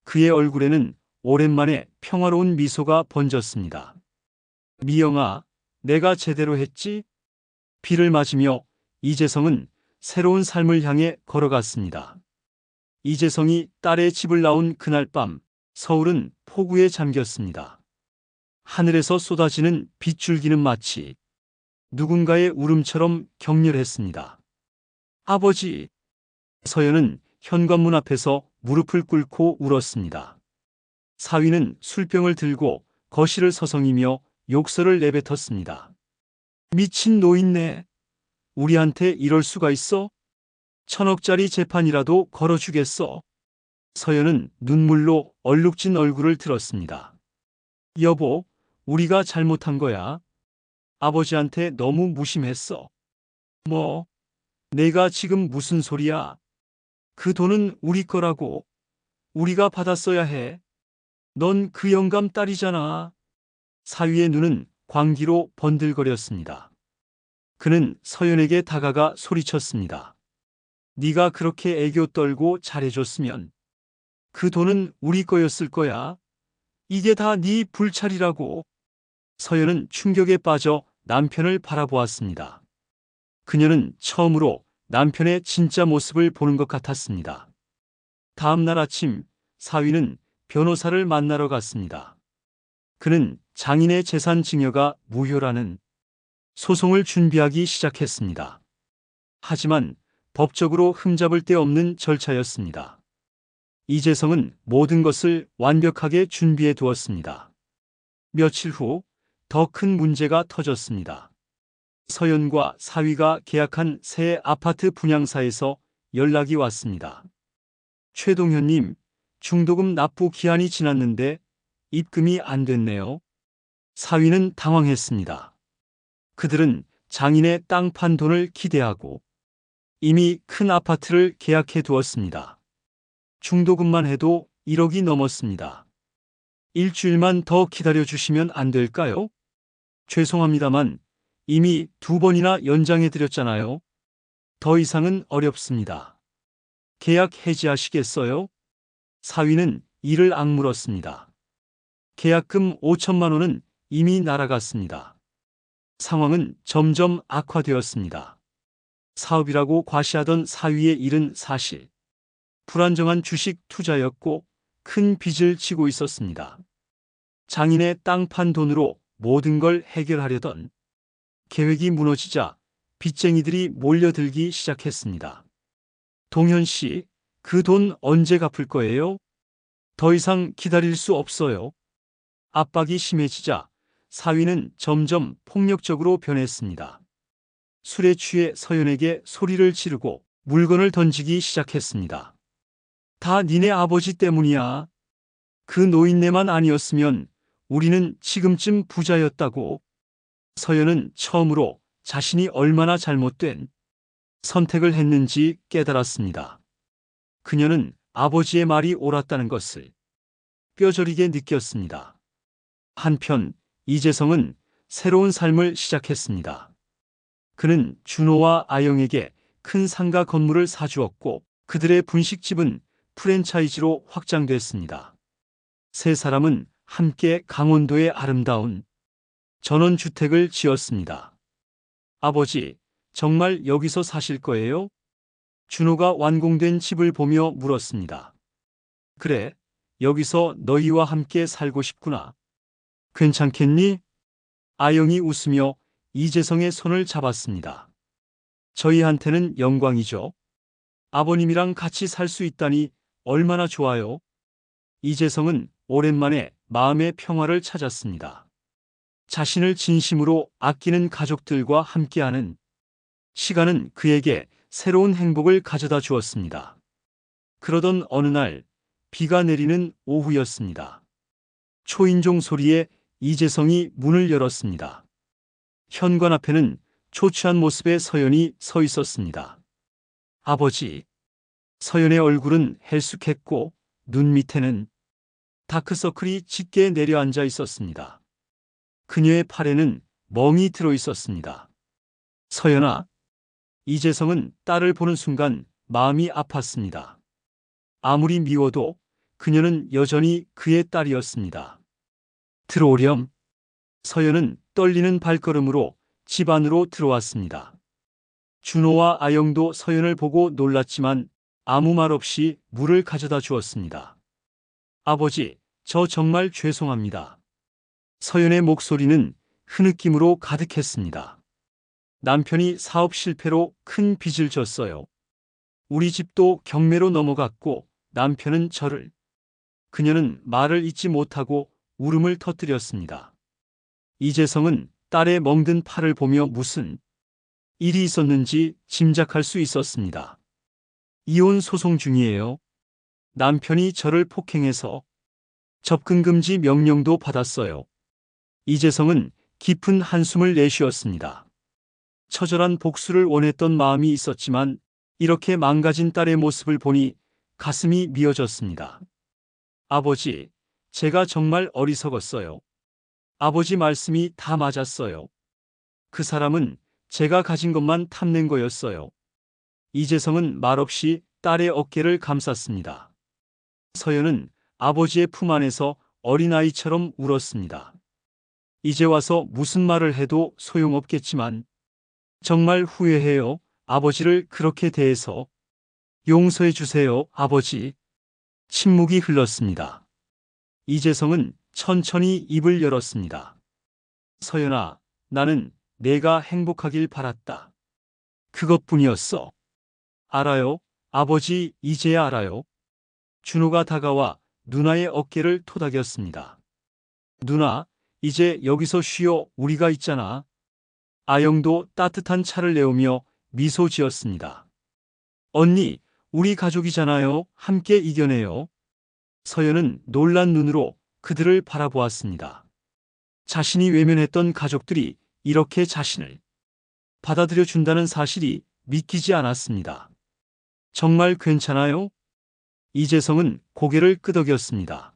그의 얼굴에는 오랜만에 평화로운 미소가 번졌습니다. 미영아, 내가 제대로 했지? 비를 맞으며 이재성은 새로운 삶을 향해 걸어갔습니다. 이재성이 딸의 집을 나온 그날 밤, 서울은 폭우에 잠겼습니다. 하늘에서 쏟아지는 빗줄기는 마치 누군가의 울음처럼 격렬했습니다. 아버지! 서연은 현관문 앞에서 무릎을 꿇고 울었습니다. 사위는 술병을 들고 거실을 서성이며 욕설을 내뱉었습니다. 미친 노인네. 우리한테 이럴 수가 있어? 1,000억짜리 재판이라도 걸어주겠어. 서연은 눈물로 얼룩진 얼굴을 들었습니다. 여보, 우리가 잘못한 거야. 아버지한테 너무 무심했어. 뭐? 내가 지금 무슨 소리야? 그 돈은 우리 거라고. 우리가 받았어야 해. 넌 그 영감 딸이잖아. 사위의 눈은 광기로 번들거렸습니다. 그는 서연에게 다가가 소리쳤습니다. 네가 그렇게 애교 떨고 잘해줬으면 그 돈은 우리 거였을 거야. 이게 다 네 불찰이라고. 서연은 충격에 빠져 남편을 바라보았습니다. 그녀는 처음으로 남편의 진짜 모습을 보는 것 같았습니다. 다음 날 아침 사위는 변호사를 만나러 갔습니다. 그는 장인의 재산 증여가 무효라는 소송을 준비하기 시작했습니다. 하지만 법적으로 흠잡을 데 없는 절차였습니다. 이재성은 모든 것을 완벽하게 준비해 두었습니다. 며칠 후 더 큰 문제가 터졌습니다. 서연과 사위가 계약한 새 아파트 분양사에서 연락이 왔습니다. 최동현님, 중도금 납부 기한이 지났는데 입금이 안 됐네요. 사위는 당황했습니다. 그들은 장인의 땅 판 돈을 기대하고 이미 큰 아파트를 계약해 두었습니다. 중도금만 해도 1억이 넘었습니다. 일주일만 더 기다려 주시면 안 될까요? 죄송합니다만 이미 2번이나 연장해 드렸잖아요. 더 이상은 어렵습니다. 계약 해지하시겠어요? 사위는 이를 악물었습니다. 계약금 5천만 원은 이미 날아갔습니다. 상황은 점점 악화되었습니다. 사업이라고 과시하던 사위의 일은 사실 불안정한 주식 투자였고 큰 빚을 지고 있었습니다. 장인의 땅 판 돈으로 모든 걸 해결하려던 계획이 무너지자 빚쟁이들이 몰려들기 시작했습니다. 동현 씨, 그 돈 언제 갚을 거예요? 더 이상 기다릴 수 없어요. 압박이 심해지자 사위는 점점 폭력적으로 변했습니다. 술에 취해 서연에게 소리를 지르고 물건을 던지기 시작했습니다. 다 니네 아버지 때문이야. 그 노인네만 아니었으면 우리는 지금쯤 부자였다고. 서연은 처음으로 자신이 얼마나 잘못된 선택을 했는지 깨달았습니다. 그녀는 아버지의 말이 옳았다는 것을 뼈저리게 느꼈습니다. 한편 이재성은 새로운 삶을 시작했습니다. 그는 준호와 아영에게 큰 상가 건물을 사주었고 그들의 분식집은 프랜차이즈로 확장됐습니다. 세 사람은 함께 강원도의 아름다운 전원주택을 지었습니다. 아버지, 정말 여기서 사실 거예요? 준호가 완공된 집을 보며 물었습니다. 그래, 여기서 너희와 함께 살고 싶구나. 괜찮겠니? 아영이 웃으며 이재성의 손을 잡았습니다. 저희한테는 영광이죠. 아버님이랑 같이 살 수 있다니 얼마나 좋아요. 이재성은 오랜만에 마음의 평화를 찾았습니다. 자신을 진심으로 아끼는 가족들과 함께하는 시간은 그에게 새로운 행복을 가져다 주었습니다. 그러던 어느 날 비가 내리는 오후였습니다. 초인종 소리에 이재성이 문을 열었습니다. 현관 앞에는 초췌한 모습의 서연이 서 있었습니다. 아버지. 서연의 얼굴은 헬쑥했고 눈 밑에는 다크서클이 짙게 내려앉아 있었습니다. 그녀의 팔에는 멍이 들어 있었습니다. 서연아. 이재성은 딸을 보는 순간 마음이 아팠습니다. 아무리 미워도 그녀는 여전히 그의 딸이었습니다. 들어오렴. 서연은 떨리는 발걸음으로 집 안으로 들어왔습니다. 준호와 아영도 서연을 보고 놀랐지만 아무 말 없이 물을 가져다 주었습니다. 아버지, 저 정말 죄송합니다. 서연의 목소리는 흐느낌으로 가득했습니다. 남편이 사업 실패로 큰 빚을 졌어요. 우리 집도 경매로 넘어갔고 남편은 저를. 그녀는 말을 잇지 못하고 울음을 터뜨렸습니다. 이재성은 딸의 멍든 팔을 보며 무슨 일이 있었는지 짐작할 수 있었습니다. 이혼 소송 중이에요. 남편이 저를 폭행해서 접근금지 명령도 받았어요. 이재성은 깊은 한숨을 내쉬었습니다. 처절한 복수를 원했던 마음이 있었지만 이렇게 망가진 딸의 모습을 보니 가슴이 미어졌습니다. 아버지, 제가 정말 어리석었어요. 아버지 말씀이 다 맞았어요. 그 사람은 제가 가진 것만 탐낸 거였어요. 이재성은 말없이 딸의 어깨를 감쌌습니다. 서연은 아버지의 품 안에서 어린아이처럼 울었습니다. 이제 와서 무슨 말을 해도 소용없겠지만 정말 후회해요. 아버지를 그렇게 대해서. 용서해 주세요, 아버지. 침묵이 흘렀습니다. 이재성은 천천히 입을 열었습니다. 서연아, 나는 내가 행복하길 바랐다. 그것뿐이었어. 알아요, 아버지, 이제야 알아요. 준호가 다가와 누나의 어깨를 토닥였습니다. 누나, 이제 여기서 쉬어, 우리가 있잖아. 아영도 따뜻한 차를 내오며 미소 지었습니다. 언니, 우리 가족이잖아요. 함께 이겨내요. 서연은 놀란 눈으로 그들을 바라보았습니다. 자신이 외면했던 가족들이 이렇게 자신을 받아들여 준다는 사실이 믿기지 않았습니다. 정말 괜찮아요? 이재성은 고개를 끄덕였습니다.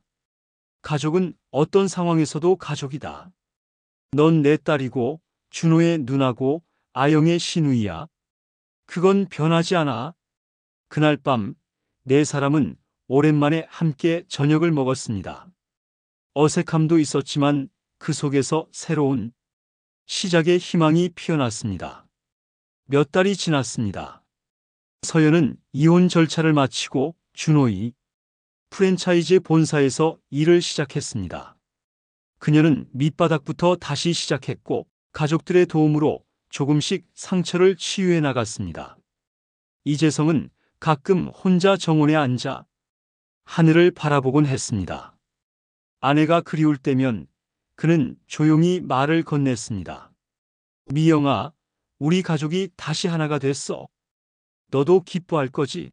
가족은 어떤 상황에서도 가족이다. 넌 내 딸이고 준호의 누나고 아영의 시누이야. 그건 변하지 않아. 그날 밤 네 사람은 오랜만에 함께 저녁을 먹었습니다. 어색함도 있었지만 그 속에서 새로운 시작의 희망이 피어났습니다. 몇 달이 지났습니다. 서연은 이혼 절차를 마치고 준호의 프랜차이즈 본사에서 일을 시작했습니다. 그녀는 밑바닥부터 다시 시작했고 가족들의 도움으로 조금씩 상처를 치유해 나갔습니다. 이재성은 가끔 혼자 정원에 앉아 하늘을 바라보곤 했습니다. 아내가 그리울 때면 그는 조용히 말을 건넸습니다. 미영아, 우리 가족이 다시 하나가 됐어. 너도 기뻐할 거지.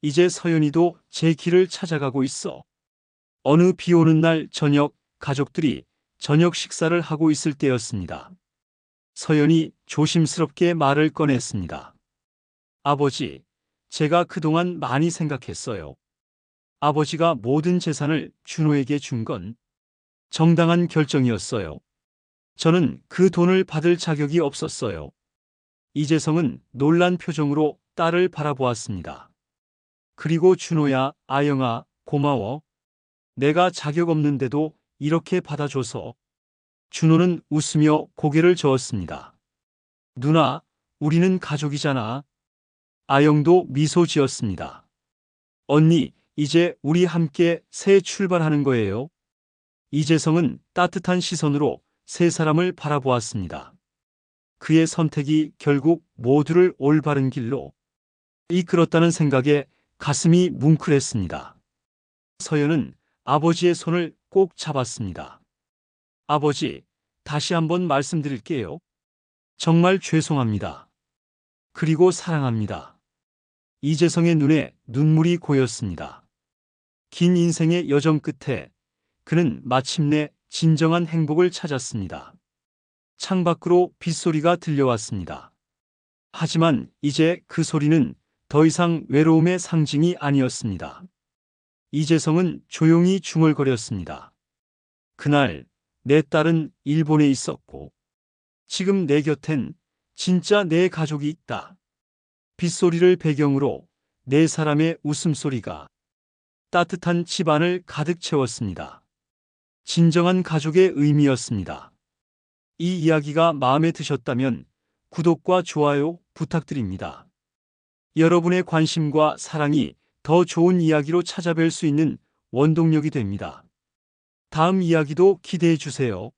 이제 서연이도 제 길을 찾아가고 있어. 어느 비 오는 날 저녁, 가족들이 저녁 식사를 하고 있을 때였습니다. 서연이 조심스럽게 말을 꺼냈습니다. 아버지, 제가 그동안 많이 생각했어요. 아버지가 모든 재산을 준호에게 준 건 정당한 결정이었어요. 저는 그 돈을 받을 자격이 없었어요. 이재성은 놀란 표정으로 딸을 바라보았습니다. 그리고 준호야, 아영아, 고마워. 내가 자격 없는데도 이렇게 받아줘서. 준호는 웃으며 고개를 저었습니다. 누나, 우리는 가족이잖아. 아영도 미소 지었습니다. 언니, 이제 우리 함께 새 출발하는 거예요. 이재성은 따뜻한 시선으로 세 사람을 바라보았습니다. 그의 선택이 결국 모두를 올바른 길로 이끌었다는 생각에 가슴이 뭉클했습니다. 서연은 아버지의 손을 꼭 잡았습니다. 아버지, 다시 한번 말씀드릴게요. 정말 죄송합니다. 그리고 사랑합니다. 이재성의 눈에 눈물이 고였습니다. 긴 인생의 여정 끝에 그는 마침내 진정한 행복을 찾았습니다. 창밖으로 빗소리가 들려왔습니다. 하지만 이제 그 소리는 더 이상 외로움의 상징이 아니었습니다. 이재성은 조용히 중얼거렸습니다. 그날 내 딸은 일본에 있었고 지금 내 곁엔 진짜 내 가족이 있다. 빗소리를 배경으로 네 사람의 웃음소리가 따뜻한 집안을 가득 채웠습니다. 진정한 가족의 의미였습니다. 이 이야기가 마음에 드셨다면 구독과 좋아요 부탁드립니다. 여러분의 관심과 사랑이 더 좋은 이야기로 찾아뵐 수 있는 원동력이 됩니다. 다음 이야기도 기대해 주세요.